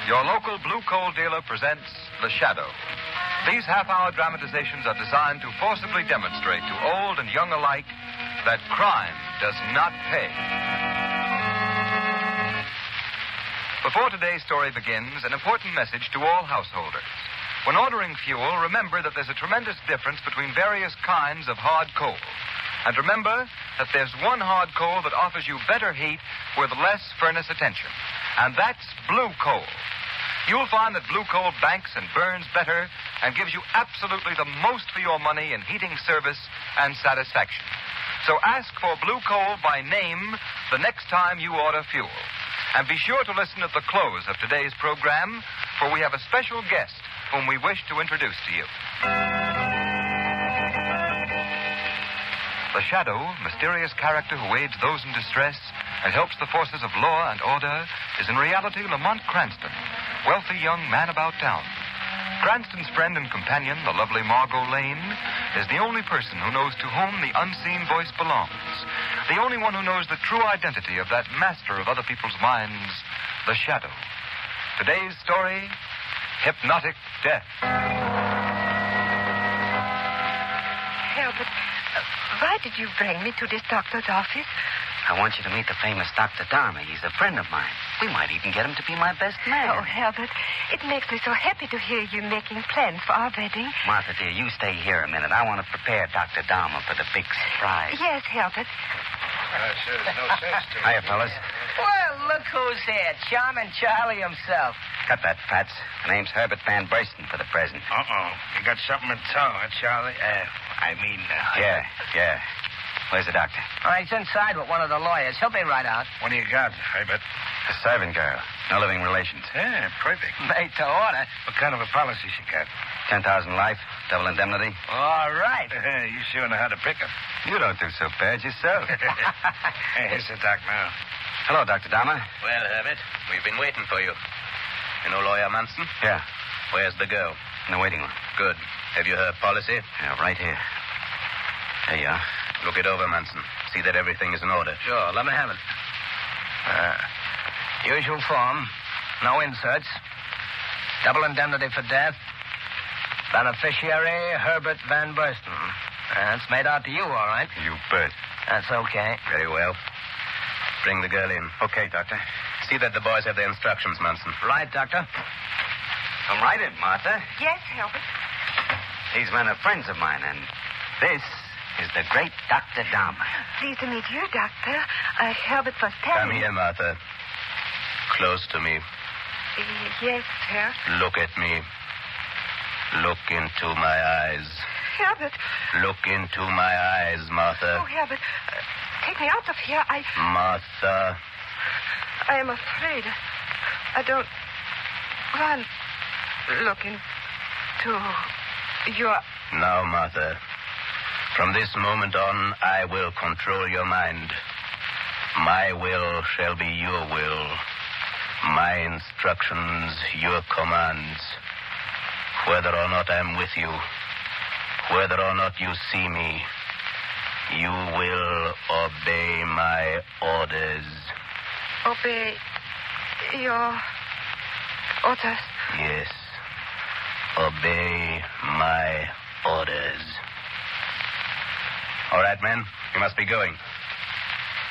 your local blue coal dealer presents The Shadow. These half-hour dramatizations are designed to forcibly demonstrate to old and young alike that crime does not pay. Before today's story begins, an important message to all householders. When ordering fuel, remember that there's a tremendous difference between various kinds of hard coal. And remember that there's one hard coal that offers you better heat with less furnace attention. And that's blue coal. You'll find that blue coal banks and burns better and gives you absolutely the most for your money in heating service and satisfaction. So ask for blue coal by name the next time you order fuel. And be sure to listen at the close of today's program, for we have a special guest whom we wish to introduce to you. The Shadow, mysterious character who aids those in distress and helps the forces of law and order, is in reality Lamont Cranston, wealthy young man about town. Cranston's friend and companion, the lovely Margot Lane, is the only person who knows to whom the unseen voice belongs. The only one who knows the true identity of that master of other people's minds, the Shadow. Today's story, Hypnotic Death. Albert, why did you bring me to this doctor's office? I want you to meet the famous Dr. Dharma. He's a friend of mine. We might even get him to be my best man. Oh, Albert, it makes me so happy to hear you making plans for our wedding. Martha, dear, you stay here a minute. I want to prepare Dr. Dharma for the big surprise. Yes, Albert. Sure, there's no sense to it. Hiya, fellas. Well, look who's here. Charming Charlie himself. Cut that, Fats. The name's Herbert Van Burston for the present. Uh-oh. You got something in tow, huh, Charlie? Yeah. Where's the doctor? Oh, he's inside with one of the lawyers. He'll be right out. What do you got, Herbert? A servant girl. No living relations. Yeah, perfect. Made to order. What kind of a policy she got? 10,000 life, double indemnity. All right. You sure know how to pick her. You don't do so bad yourself. Hey, here's the doc now. Hello, Dr. Dharma. Well, Herbert, we've been waiting for you. You know Lawyer Munson? Yeah, Where's the girl? in the waiting room. Good. Have you her policy? Yeah, right here. There you are. Look it over, Munson. See that everything is in order. Sure, let me have it. Usual form. No inserts. Double indemnity for death. Beneficiary, Herbert Van Burston. That's made out to you, all right. You bet. That's okay. Very well. Bring the girl in. Okay, Doctor. See that the boys have their instructions, Munson. Right, Doctor. Come right in, Martha. Yes, Albert. These men are friends of mine, and this is the great Dr. Dharma. Pleased to meet you, Doctor. Albert was Come telling here, Martha. Close to me. Yes, sir. Look at me. Look into my eyes. Albert. Look into my eyes, Martha. Oh, Albert. Take me out of here. Martha. I am afraid. I don't want to look into your... Now, Martha. From this moment on, I will control your mind. My will shall be your will. My instructions, your commands. Whether or not I'm with you, whether or not you see me, you will obey my orders. Obey your orders? Yes. Obey my orders. All right, men, you must be going.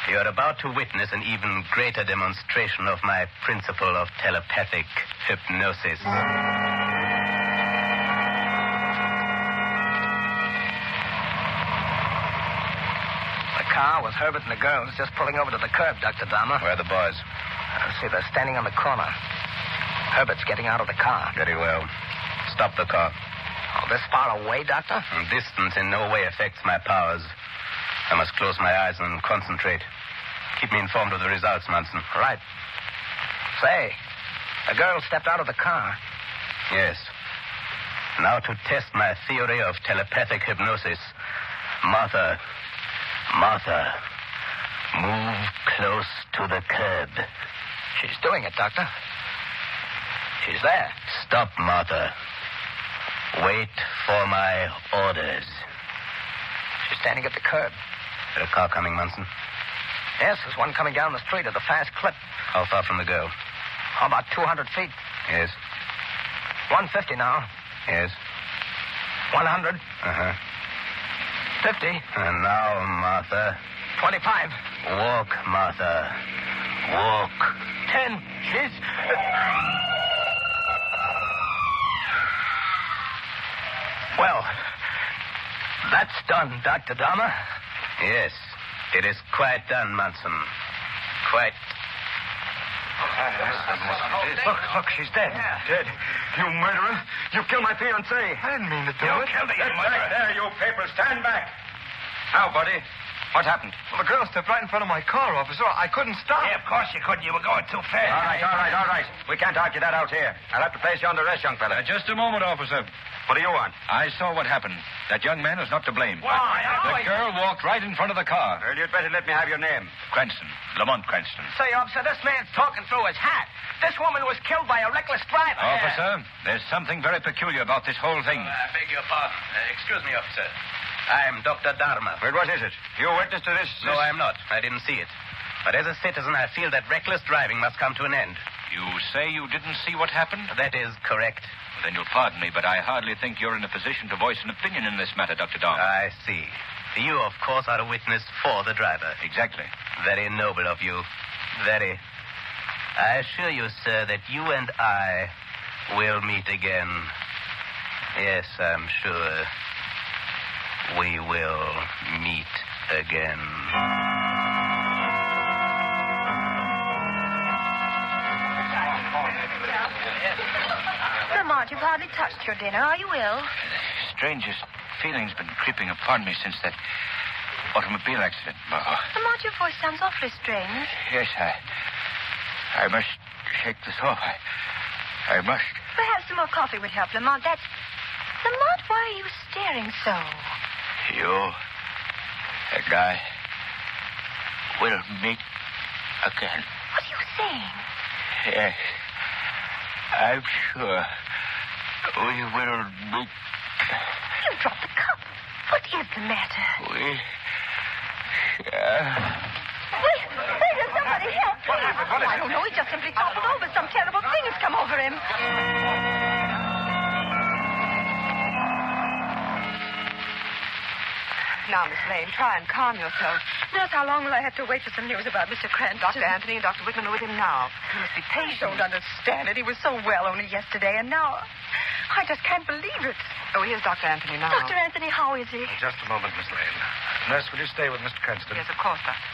You are about to witness an even greater demonstration of my principle of telepathic hypnosis. The car with Herbert and the girls just pulling over to the curb, Dr. Dharma. Where are the boys? See, they're standing on the corner. Herbert's getting out of the car. Very well. Stop the car. Oh, this far away, Doctor? Distance in no way affects my powers. I must close my eyes and concentrate. Keep me informed of the results, Munson. Right. Say, the girl stepped out of the car. Yes. Now to test my theory of telepathic hypnosis. Martha, move close to the curb. She's doing it, Doctor. She's there. Stop, Martha. Wait for my orders. She's standing at the curb. Is there a car coming, Munson? Yes, there's one coming down the street at a fast clip. How far from the girl? How about 200 feet? Yes. 150 now. Yes. 100. Uh-huh. 50. And now, Martha. 25. Walk, Martha. Walk. 10. She's... Well, that's done, Dr. Dahmer. Yes. It is quite done, Munson. Quite. Look, she's dead. Dead. You murderer. You killed my fiancée. I didn't mean to do it. Get back there, you papers. Stand back. Now, buddy, what happened? Well, the girl stepped right in front of my car, officer. I couldn't stop. Yeah, of course you couldn't. You were going too fast. All right. We can't argue that out here. I'll have to place you under arrest, young fella. Just a moment, officer. What do you want? I saw what happened. That young man is not to blame. Why? The girl walked right in front of the car. Well, you'd better let me have your name. Cranston. Lamont Cranston. Say, officer, this man's talking through his hat. This woman was killed by a reckless driver. Officer, there's something very peculiar about this whole thing. I beg your pardon. Excuse me, officer. I'm Dr. Dharma. Well, what is it? You a witness to this? No, I'm not. I didn't see it. But as a citizen, I feel that reckless driving must come to an end. You say you didn't see what happened? That is correct. Then you'll pardon me, but I hardly think you're in a position to voice an opinion in this matter, Dr. Dahmer. I see. You, of course, are a witness for the driver. Exactly. Very noble of you. Very. I assure you, sir, that you and I will meet again. Yes, I'm sure we will meet again. Lamont, you've hardly touched your dinner. Are you ill? Strangest feeling's been creeping upon me since that automobile accident. Lamont, your voice sounds awfully strange. Yes, I must shake this off. I must. Perhaps some more coffee would help, Lamont. Lamont, why are you staring so? You and I will meet again. What are you saying? Yes, I'm sure we will meet. You dropped the cup. What is the matter? We Wait, there's somebody help, please. I don't know. He just simply toppled over. Some terrible thing has come over him. Now, Miss Lane, try and calm yourself. Nurse, how long will I have to wait for some news about Mr. Cranston? Dr. Anthony and Dr. Whitman are with him now. You must be patient. I don't understand it. He was so well only yesterday, and now I just can't believe it. Oh, here's Dr. Anthony now. Dr. Anthony, how is he? Just a moment, Miss Lane. Nurse, will you stay with Mr. Cranston? Yes, of course, Doctor.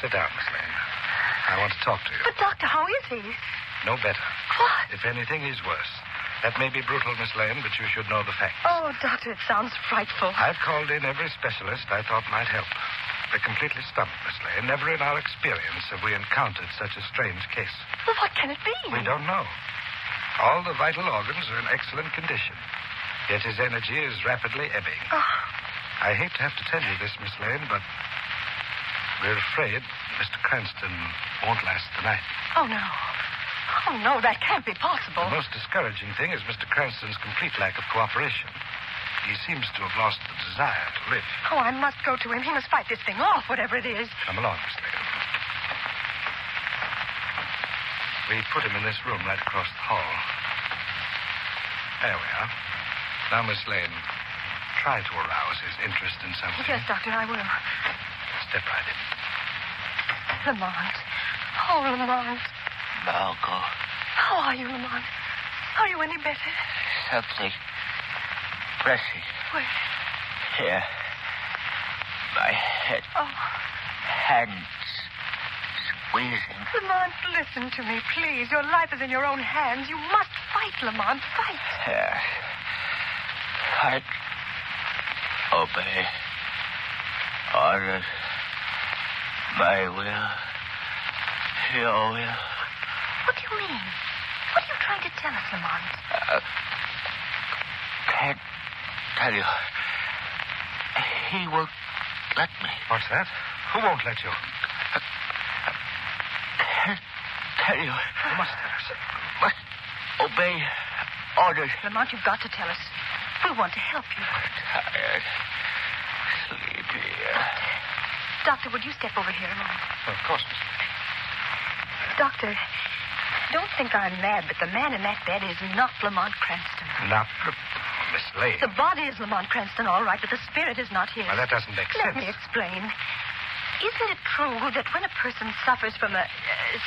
Sit down, Miss Lane. I want to talk to you. But, Doctor, how is he? No better. What? If anything, he's worse. That may be brutal, Miss Lane, but you should know the facts. Oh, Doctor, it sounds frightful. I've called in every specialist I thought might help. They're completely stumped, Miss Lane. Never in our experience have we encountered such a strange case. Well, what can it be? We don't know. All the vital organs are in excellent condition. Yet his energy is rapidly ebbing. Oh. I hate to have to tell you this, Miss Lane, but we're afraid Mr. Cranston won't last the night. Oh, no. Oh, no, that can't be possible. The most discouraging thing is Mr. Cranston's complete lack of cooperation. He seems to have lost the desire to live. Oh, I must go to him. He must fight this thing off, whatever it is. Come along, Miss Lane. We put him in this room right across the hall. There we are. Now, Miss Lane, try to arouse his interest in something. Yes, Doctor, I will. Step right in. Lamont. Oh, Lamont. Margot. How are you, Lamont? Are you any better? Something pressing. Where? Here. My head. Oh. Hands squeezing. Lamont, listen to me, please. Your life is in your own hands. You must fight, Lamont. Fight. Yes. Fight. Obey. Orders. My will. Your will. What do you mean? What are you trying to tell us, Lamont? Can't tell you. He won't let me. What's that? Who won't let you? Can't tell you. You must tell us. Must obey orders. Lamont, you've got to tell us. We want to help you. Tired. Sleepy. Doctor, would you step over here a moment? Of course, Miss Lane. Doctor, Don't think I'm mad, but the man in that bed is not Lamont Cranston. Not Miss Lane. The body is Lamont Cranston, all right, but the spirit is not his. Well, that doesn't make sense. Let me explain. Isn't it true that when a person suffers from a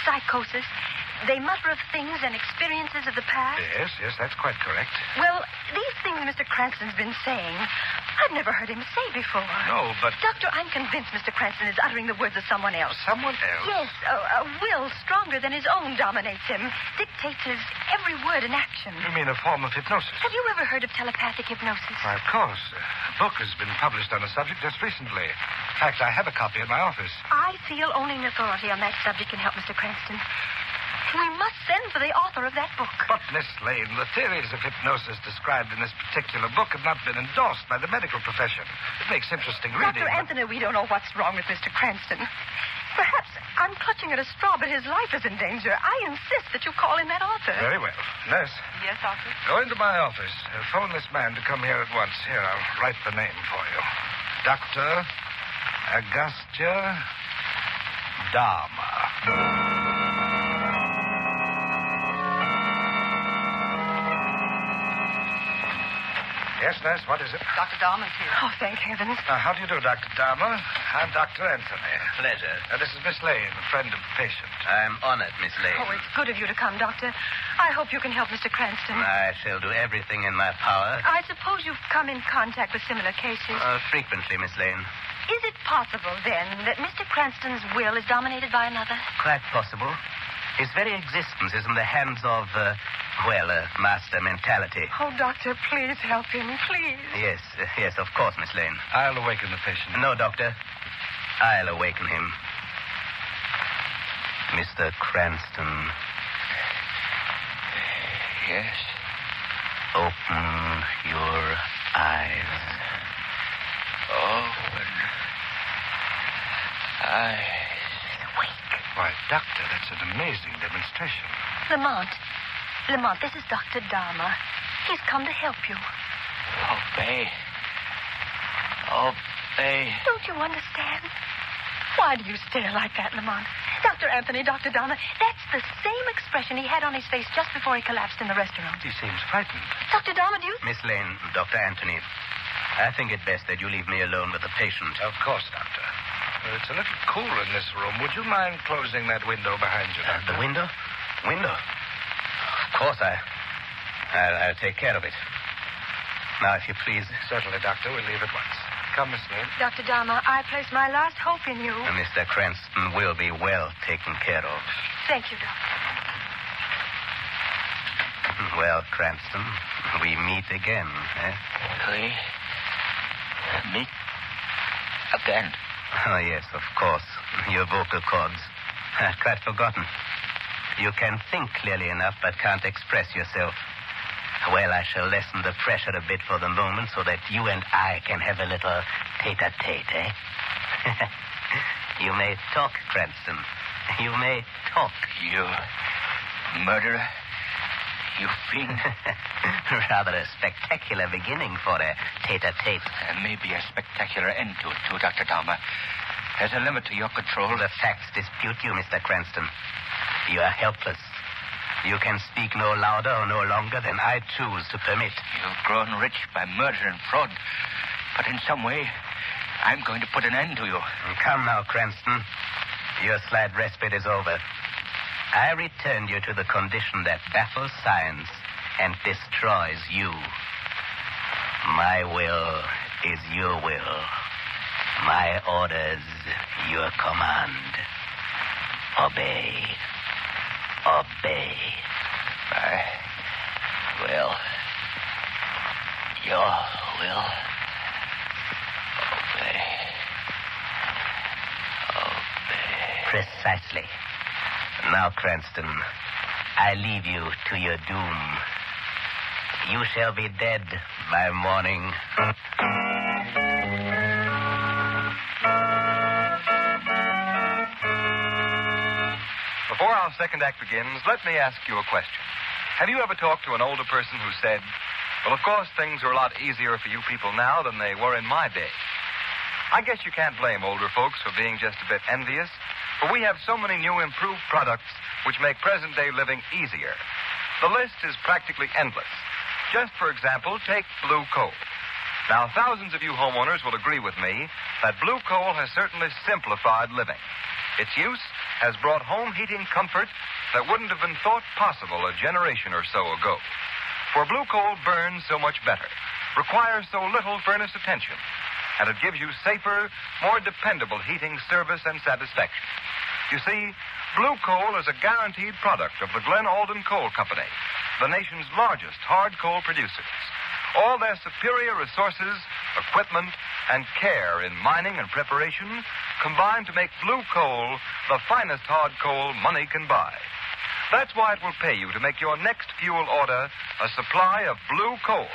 psychosis, they mutter of things and experiences of the past? Yes, that's quite correct. Well, these things Mr. Cranston's been saying, I've never heard him say before. No, but... Doctor, I'm convinced Mr. Cranston is uttering the words of someone else. Someone else? Yes, a will stronger than his own dominates him, dictates his every word and action. You mean a form of hypnosis? Have you ever heard of telepathic hypnosis? Why, of course. A book has been published on the subject just recently. In fact, I have a copy in my office. I feel only an authority on that subject can help Mr. Cranston. We must send for the author of that book. But, Miss Lane, the theories of hypnosis described in this particular book have not been endorsed by the medical profession. It makes interesting reading. Dr. Anthony, we don't know what's wrong with Mr. Cranston. Perhaps I'm clutching at a straw, but his life is in danger. I insist that you call in that author. Very well. Nurse. Yes, Doctor? Go into my office. Phone this man to come here at once. Here, I'll write the name for you. Dr. Agustia Dharma. Yes, nurse, what is it? Dr. Dharma's here. Oh, thank heavens. How do you do, Dr. Dharma? I'm Dr. Anthony. Pleasure. This is Miss Lane, a friend of the patient. I'm honored, Miss Lane. Oh, it's good of you to come, Doctor. I hope you can help Mr. Cranston. I shall do everything in my power. I suppose you've come in contact with similar cases. Frequently, Miss Lane. Is it possible, then, that Mr. Cranston's will is dominated by another? Quite possible. His very existence is in the hands of, a master mentality. Oh, Doctor, please help him, please. Yes, of course, Miss Lane. I'll awaken the patient. No, Doctor. I'll awaken him. Mr. Cranston. Yes? Open your eyes. Open. Eyes. Why, Doctor, that's an amazing demonstration. Lamont, this is Dr. Dharma. He's come to help you. Obey. Don't you understand? Why do you stare like that, Lamont? Dr. Anthony, Dr. Dharma, that's the same expression he had on his face just before he collapsed in the restaurant. He seems frightened. Dr. Dharma, do you... Miss Lane, Dr. Anthony, I think it best that you leave me alone with the patient. Of course, Doctor. It's a little cool in this room. Would you mind closing that window behind you, Doctor? The window? Window? Of course, I'll take care of it. Now, if you please. Certainly, Doctor. We'll leave at once. Come, Miss Lane. Dr. Dharma, I place my last hope in you. Mr. Cranston will be well taken care of. Thank you, Doctor. Well, Cranston, we meet again, eh? We meet again. Oh, yes, of course. Your vocal cords. I'd quite forgotten. You can think clearly enough, but can't express yourself. Well, I shall lessen the pressure a bit for the moment so that you and I can have a little tete-a-tete, eh? You may talk, Cranston. You may talk. You murderer? You fiend? Rather a spectacular beginning for a tete-a-tete. There may be a spectacular end to it, too, Dr. Dharma. There's a limit to your control. The facts dispute you, Mr. Cranston. You are helpless. You can speak no louder or no longer than I choose to permit. You've grown rich by murder and fraud. But in some way, I'm going to put an end to you. Come now, Cranston. Your slight respite is over. I return you to the condition that baffles science and destroys you. My will is your will. My orders, your command. Obey. Obey. My will. Your will. Obey. Precisely. Now, Cranston, I leave you to your doom. You shall be dead by morning. Before our second act begins, let me ask you a question. Have you ever talked to an older person who said, well, of course, things are a lot easier for you people now than they were in my day? I guess you can't blame older folks for being just a bit envious. For we have so many new improved products which make present-day living easier. The list is practically endless. Just for example, take blue coal. Now, thousands of you homeowners will agree with me that blue coal has certainly simplified living. Its use has brought home heating comfort that wouldn't have been thought possible a generation or so ago. For blue coal burns so much better, requires so little furnace attention, and it gives you safer, more dependable heating service and satisfaction. You see, blue coal is a guaranteed product of the Glen Alden Coal Company, the nation's largest hard coal producers. All their superior resources, equipment, and care in mining and preparation combine to make blue coal the finest hard coal money can buy. That's why it will pay you to make your next fuel order a supply of blue coal.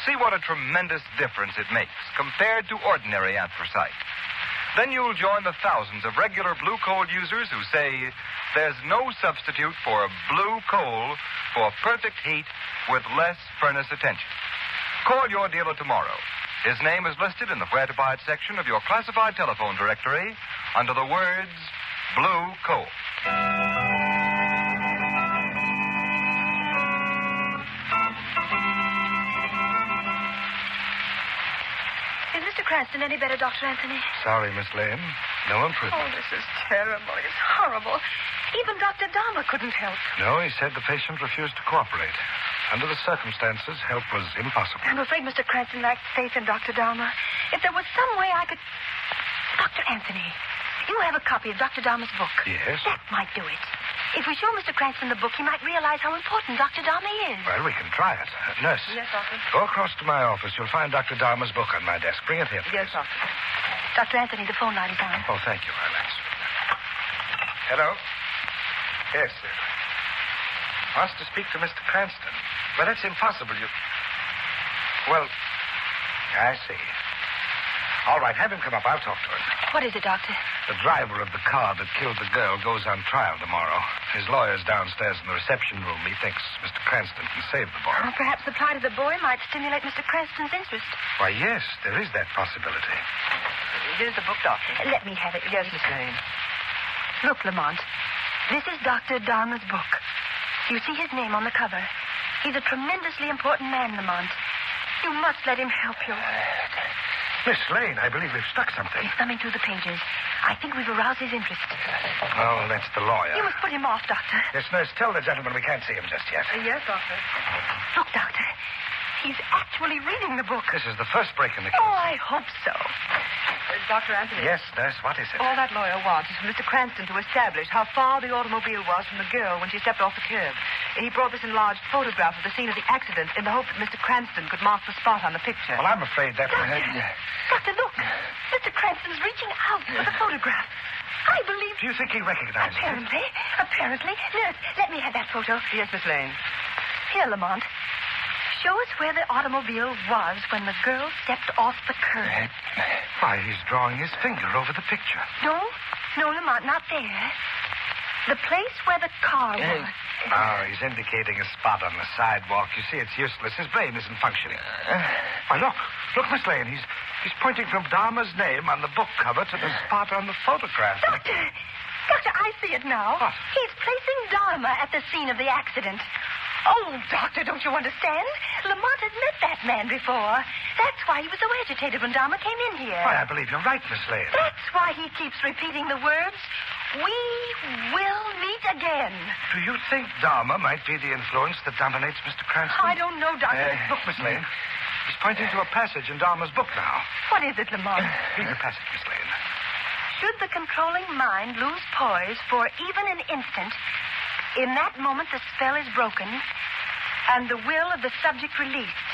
See what a tremendous difference it makes compared to ordinary anthracite. Then you'll join the thousands of regular blue coal users who say there's no substitute for blue coal for perfect heat with less furnace attention. Call your dealer tomorrow. His name is listed in the Where to Buy It section of your classified telephone directory under the words Blue Coal. Is Mr. Cranston any better, Dr. Anthony? Sorry, Miss Lane. No improvement. Oh, this is terrible. It's horrible. Even Dr. Dahmer couldn't help. No, he said the patient refused to cooperate. Under the circumstances, help was impossible. I'm afraid Mr. Cranston lacked faith in Dr. Dahmer. If there was some way I could... Dr. Anthony, you have a copy of Dr. Dahmer's book. Yes? That might do it. If we show Mr. Cranston the book, he might realize how important Dr. Dahmer is. Well, we can try it. Nurse. Yes, Doctor. Go across to my office. You'll find Dr. Dahmer's book on my desk. Bring it here. Yes, Doctor. Dr. Anthony, the phone line is on. Oh, thank you. I'll answer. Hello? Yes, sir. Wants to speak to Mr. Cranston. Well, that's impossible. Well, I see. All right, have him come up. I'll talk to him. What is it, Doctor? The driver of the car that killed the girl goes on trial tomorrow. His lawyer's downstairs in the reception room. He thinks Mr. Cranston can save the boy. Well, perhaps the plight of the boy might stimulate Mr. Cranston's interest. Why, yes, there is that possibility. Here's the book, Doctor. Let me have it. Yes, Miss Lane. Look, Lamont. This is Dr. Dahmer's book. You see his name on the cover. He's a tremendously important man, Lamont. You must let him help you. Miss Lane, I believe we've stuck something. He's thumbing through the pages. I think we've aroused his interest. Oh, that's the lawyer. You must put him off, Doctor. Yes, nurse, tell the gentleman we can't see him just yet. Yes, Doctor. Look, Doctor. He's actually reading the book. This is the first break in the case. Oh, I hope so. Dr. Anthony. Yes, nurse, what is it? All that lawyer wants is for Mr. Cranston to establish how far the automobile was from the girl when she stepped off the curb. He brought this enlarged photograph of the scene of the accident in the hope that Mr. Cranston could mark the spot on the picture. Well, I'm afraid that... Doctor, look. Mr. Cranston's reaching out for the photograph. I believe... Do you think he recognizes Apparently. Apparently. Nurse, let me have that photo. Yes, Miss Lane. Here, Lamont. Show us where the automobile was when the girl stepped off the curb. Why, he's drawing his finger over the picture. No, Lamont, not there. The place where the car was. Oh, he's indicating a spot on the sidewalk. You see, it's useless. His brain isn't functioning. Why, look. Look, Miss Lane. He's pointing from Dahmer's name on the book cover to the spot on the photograph. Doctor, I see it now. What? He's placing Dahmer at the scene of the accident. Oh, Doctor, don't you understand? Lamont has met that man before. That's why he was so agitated when Dahmer came in here. Why, I believe you're right, Miss Lane. That's why he keeps repeating the words, "We will meet again." Do you think Dahmer might be the influence that dominates Mr. Cranston? I don't know, Doctor. Look, Miss Lane. He's pointing to a passage in Dahmer's book now. What is it, Lamont? Read the passage, Miss Lane. Should the controlling mind lose poise for even an instant, in that moment the spell is broken and the will of the subject released.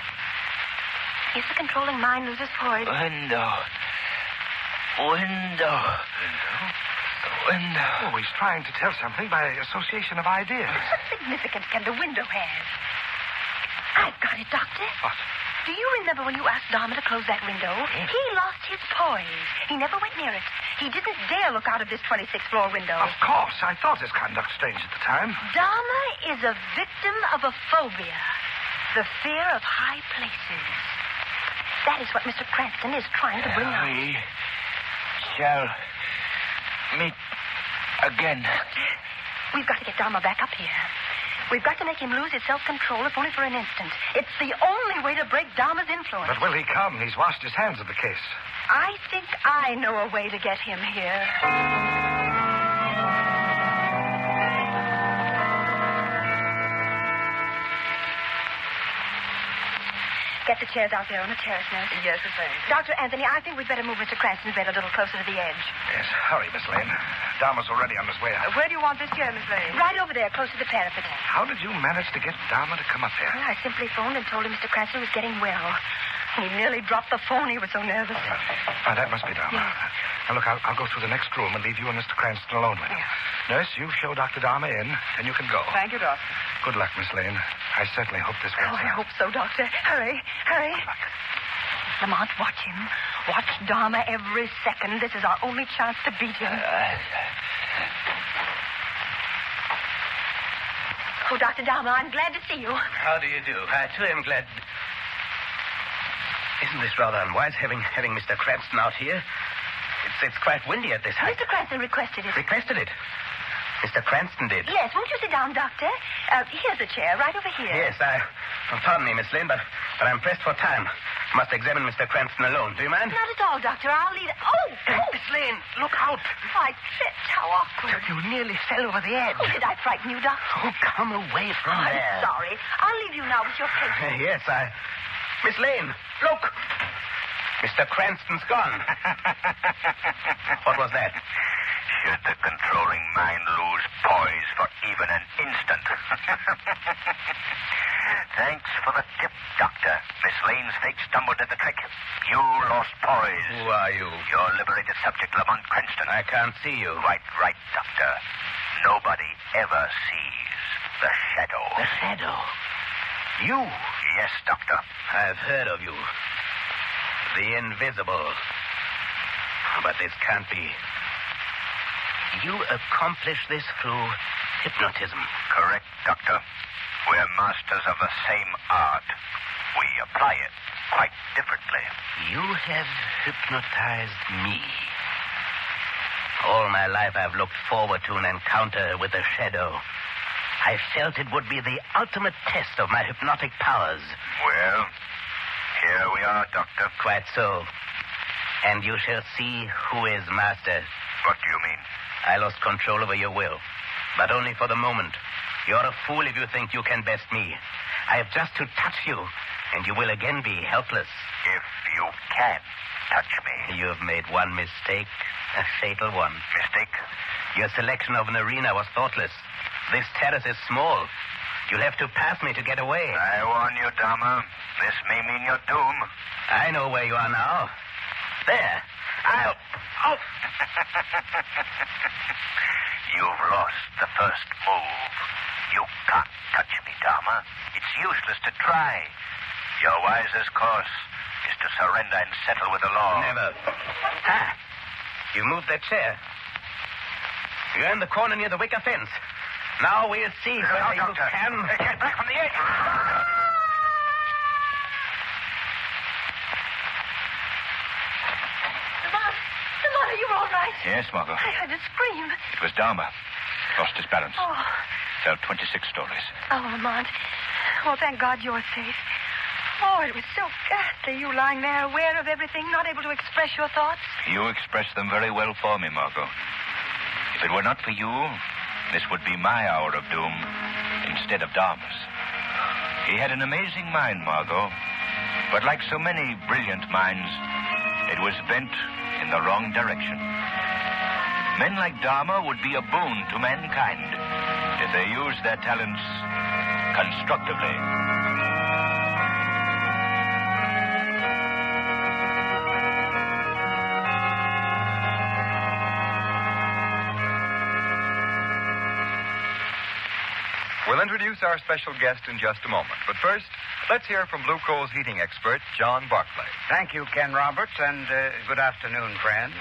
If the controlling mind loses poise... Window. Oh, he's trying to tell something by association of ideas. What significance can the window have? I've got it, Doctor. What? Do you remember when you asked Dahmer to close that window? Yes. He lost his poise. He never went near it. He didn't dare look out of this 26th floor window. Of course. I thought his conduct strange at the time. Dahmer is a victim of a phobia. The fear of high places. That is what Mr. Cranston is trying to bring out. We shall meet Again. We've got to get Dharma back up here. We've got to make him lose his self-control, if only for an instant. It's the only way to break Dharma's influence. But will he come? He's washed his hands of the case. I think I know a way to get him here. Get the chairs out there on the terrace, nurse. Yes, Miss Lane. Dr. Anthony, I think we'd better move Mr. Cranston's bed a little closer to the edge. Yes, hurry, Miss Lane. Dharma's already on his way out. Where do you want this chair, Miss Lane? Right over there, close to the parapet. How did you manage to get Dharma to come up here? Well, I simply phoned and told him Mr. Cranston was getting well. He nearly dropped the phone. He was so nervous. That must be Dharma. Yes. Now, look, I'll go through the next room and leave you and Mr. Cranston alone with him. Yeah. Nurse, you show Dr. Dharma in, then you can go. Thank you, Doctor. Good luck, Miss Lane. I certainly hope this works Oh, I out. hope so, Doctor. Hurry, hurry. Lamont, watch him. Watch Dharma every second. This is our only chance to beat him. Oh, Dr. Dharma, I'm glad to see you. How do you do? I, too, am glad. Isn't this rather unwise, having Mr. Cranston out here? It's quite windy at this height. Mr. Cranston requested it. Requested it? Mr. Cranston did? Yes, won't you sit down, Doctor? Here's a chair, right over here. Yes, pardon me, Miss Lane, but I'm pressed for time. Must examine Mr. Cranston alone. Do you mind? Not at all, Doctor. I'll lead... Oh! Miss Lane, look out. I tripped. How awkward. You nearly fell over the edge. Oh, did I frighten you, Doctor? Oh, come away from I'm there. sorry. I'll leave you now with your patient. Yes, Miss Lane, look. Mr. Cranston's gone. What was that? Should the controlling mind lose poise for even an instant? Thanks for the tip, Doctor. Miss Lane's fake stumbled at the trick. You lost poise. Who are you? Your liberated subject, Lamont Cranston. I can't see you. Right, Doctor. Nobody ever sees the shadow. The shadow? You? Yes, Doctor. I've heard of you. The invisible. But this can't be. You accomplish this through hypnotism. Correct, Doctor. We're masters of the same art. We apply it quite differently. You have hypnotized me. All my life I've looked forward to an encounter with the shadow. I felt it would be the ultimate test of my hypnotic powers. Well, here we are, Doctor. Quite so. And you shall see who is master. What do you mean? I lost control over your will, but only for the moment. You're a fool if you think you can best me. I have just to touch you, and you will again be helpless. If you can touch me. You have made one mistake, a fatal one. Mistake? Your selection of an arena was thoughtless. This terrace is small. You'll have to pass me to get away. I warn you, Dharma. This may mean your doom. I know where you are now. There. I'll... Oh! You've lost the first move. You can't touch me, Dharma. It's useless to try. Your wisest course is to surrender and settle with the law. Never. Ah! You moved that chair. You're in the corner near the wicker fence. Now we'll see whether you can... Get back from the edge. Lamont, are you all right? Yes, Margot. I heard a scream. It was Dharma. Lost his balance. Oh. Fell 26 stories. Oh, Lamont. Oh, thank God you're safe. Oh, it was so ghastly, you lying there, aware of everything, not able to express your thoughts. You expressed them very well for me, Margot. If it were not for you, this would be my hour of doom instead of Dharma's. He had an amazing mind, Margot. But like so many brilliant minds, it was bent in the wrong direction. Men like Dharma would be a boon to mankind if they used their talents constructively. We'll introduce our special guest in just a moment. But first, let's hear from Blue Coal's heating expert, John Barclay. Thank you, Ken Roberts, and good afternoon, friends.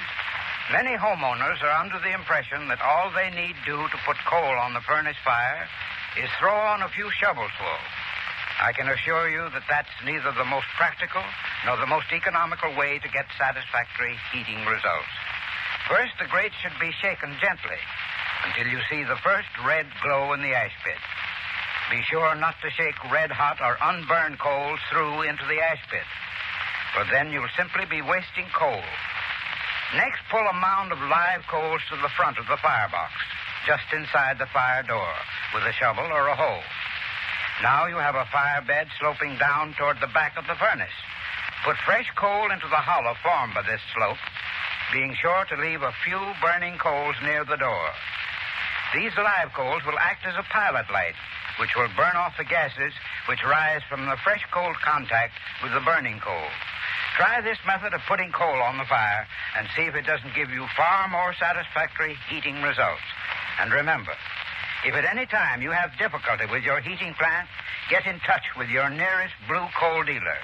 Many homeowners are under the impression that all they need do to put coal on the furnace fire is throw on a few shovels full. I can assure you that that's neither the most practical nor the most economical way to get satisfactory heating results. First, the grate should be shaken gently. until you see the first red glow in the ash pit. Be sure not to shake red-hot or unburned coals through into the ash pit, for then you'll simply be wasting coal. Next, pull a mound of live coals to the front of the firebox, just inside the fire door, with a shovel or a hoe. Now you have a fire bed sloping down toward the back of the furnace. Put fresh coal into the hollow formed by this slope, being sure to leave a few burning coals near the door. These live coals will act as a pilot light, which will burn off the gases which rise from the fresh coal contact with the burning coal. Try this method of putting coal on the fire and see if it doesn't give you far more satisfactory heating results. And remember, if at any time you have difficulty with your heating plant, get in touch with your nearest blue coal dealer.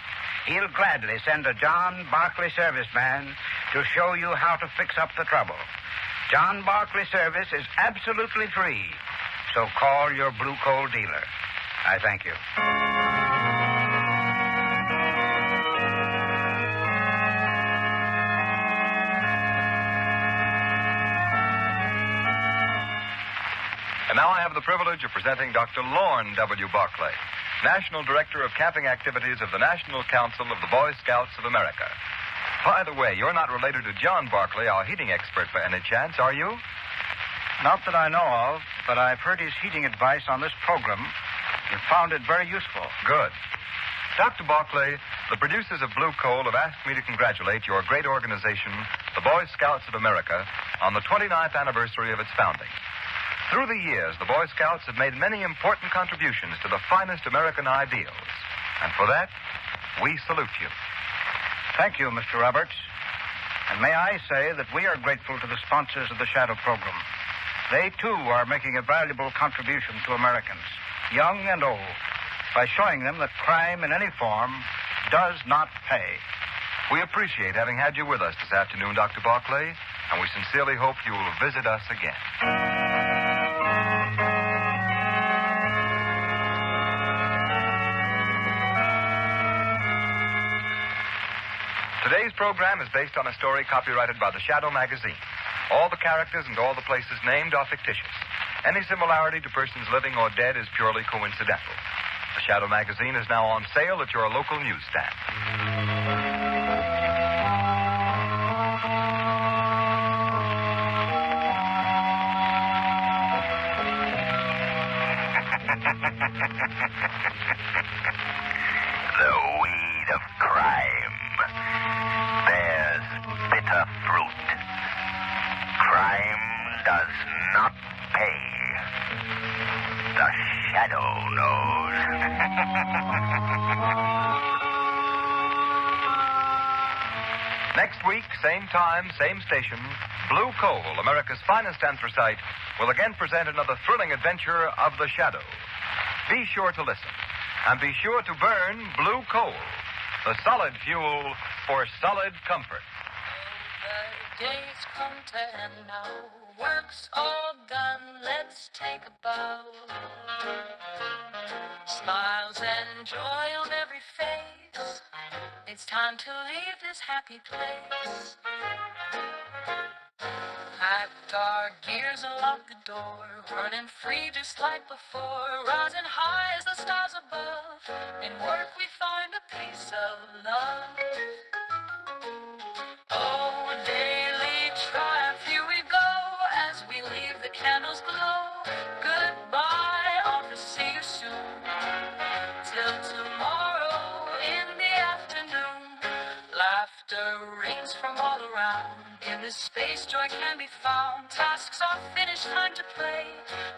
He'll gladly send a John Barclay serviceman to show you how to fix up the trouble. John Barclay service is absolutely free, so call your blue coal dealer. I thank you. And now I have the privilege of presenting Dr. Lorne W. Barclay, National Director of Camping Activities of the National Council of the Boy Scouts of America. By the way, you're not related to John Barclay, our heating expert, by any chance, are you? Not that I know of, but I've heard his heating advice on this program and found it very useful. Good. Dr. Barclay, the producers of Blue Coal have asked me to congratulate your great organization, the Boy Scouts of America, on the 29th anniversary of its founding. Through the years, the Boy Scouts have made many important contributions to the finest American ideals. And for that, we salute you. Thank you, Mr. Roberts. And may I say that we are grateful to the sponsors of the Shadow program. They, too, are making a valuable contribution to Americans, young and old, by showing them that crime in any form does not pay. We appreciate having had you with us this afternoon, Dr. Barclay, and we sincerely hope you will visit us again. Today's program is based on a story copyrighted by the Shadow magazine. All the characters and all the places named are fictitious. Any similarity to persons living or dead is purely coincidental. The Shadow magazine is now on sale at your local newsstand. The weed of crime bears bitter fruit. Crime does not pay. The Shadow knows. Next week, same time, same station, Blue Coal, America's finest anthracite, will again present another thrilling adventure of the Shadow. Be sure to listen, and be sure to burn Blue Coal, the solid fuel for solid comfort. The days come to end now, work's all done, let's take a bow. Smiles and joy on every face, it's time to leave this happy place. Packed our gears and locked the door, running free just like before, rising high as the stars above. In work we find a piece of love. Oh, daily triumph, here we go, as we leave the candles glow. Goodbye, off to see you soon. Till tomorrow in the afternoon. Laughter rings from all around. In this space joy can be found. Tasks are finished, time to play.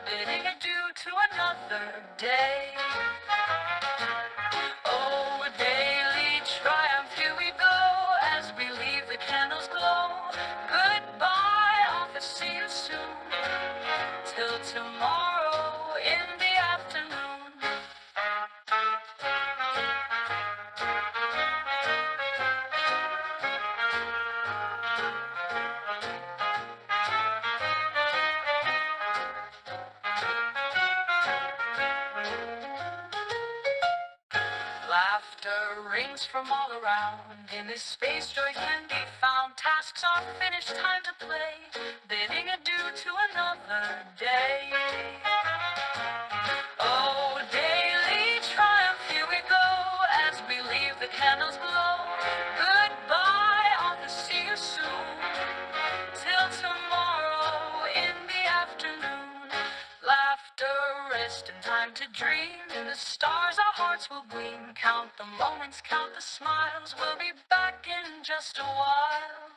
Bidding adieu to another day. Oh, daily triumph, here we go, as we leave the candles glow. Goodbye, off to see you soon. Till tomorrow in the afternoon. Laughter rings from all around. In this space, joy can be found. Tasks are finished, time to play. Bidding adieu to another day. Oh, daily triumph, here we go. As we leave, the candles glow. Goodbye, Arthur, see you soon. Till tomorrow in the afternoon. Laughter, rest, and time to dream. In the stars our hearts will gleam. Count the moments, count the smiles. We'll be back in just a while.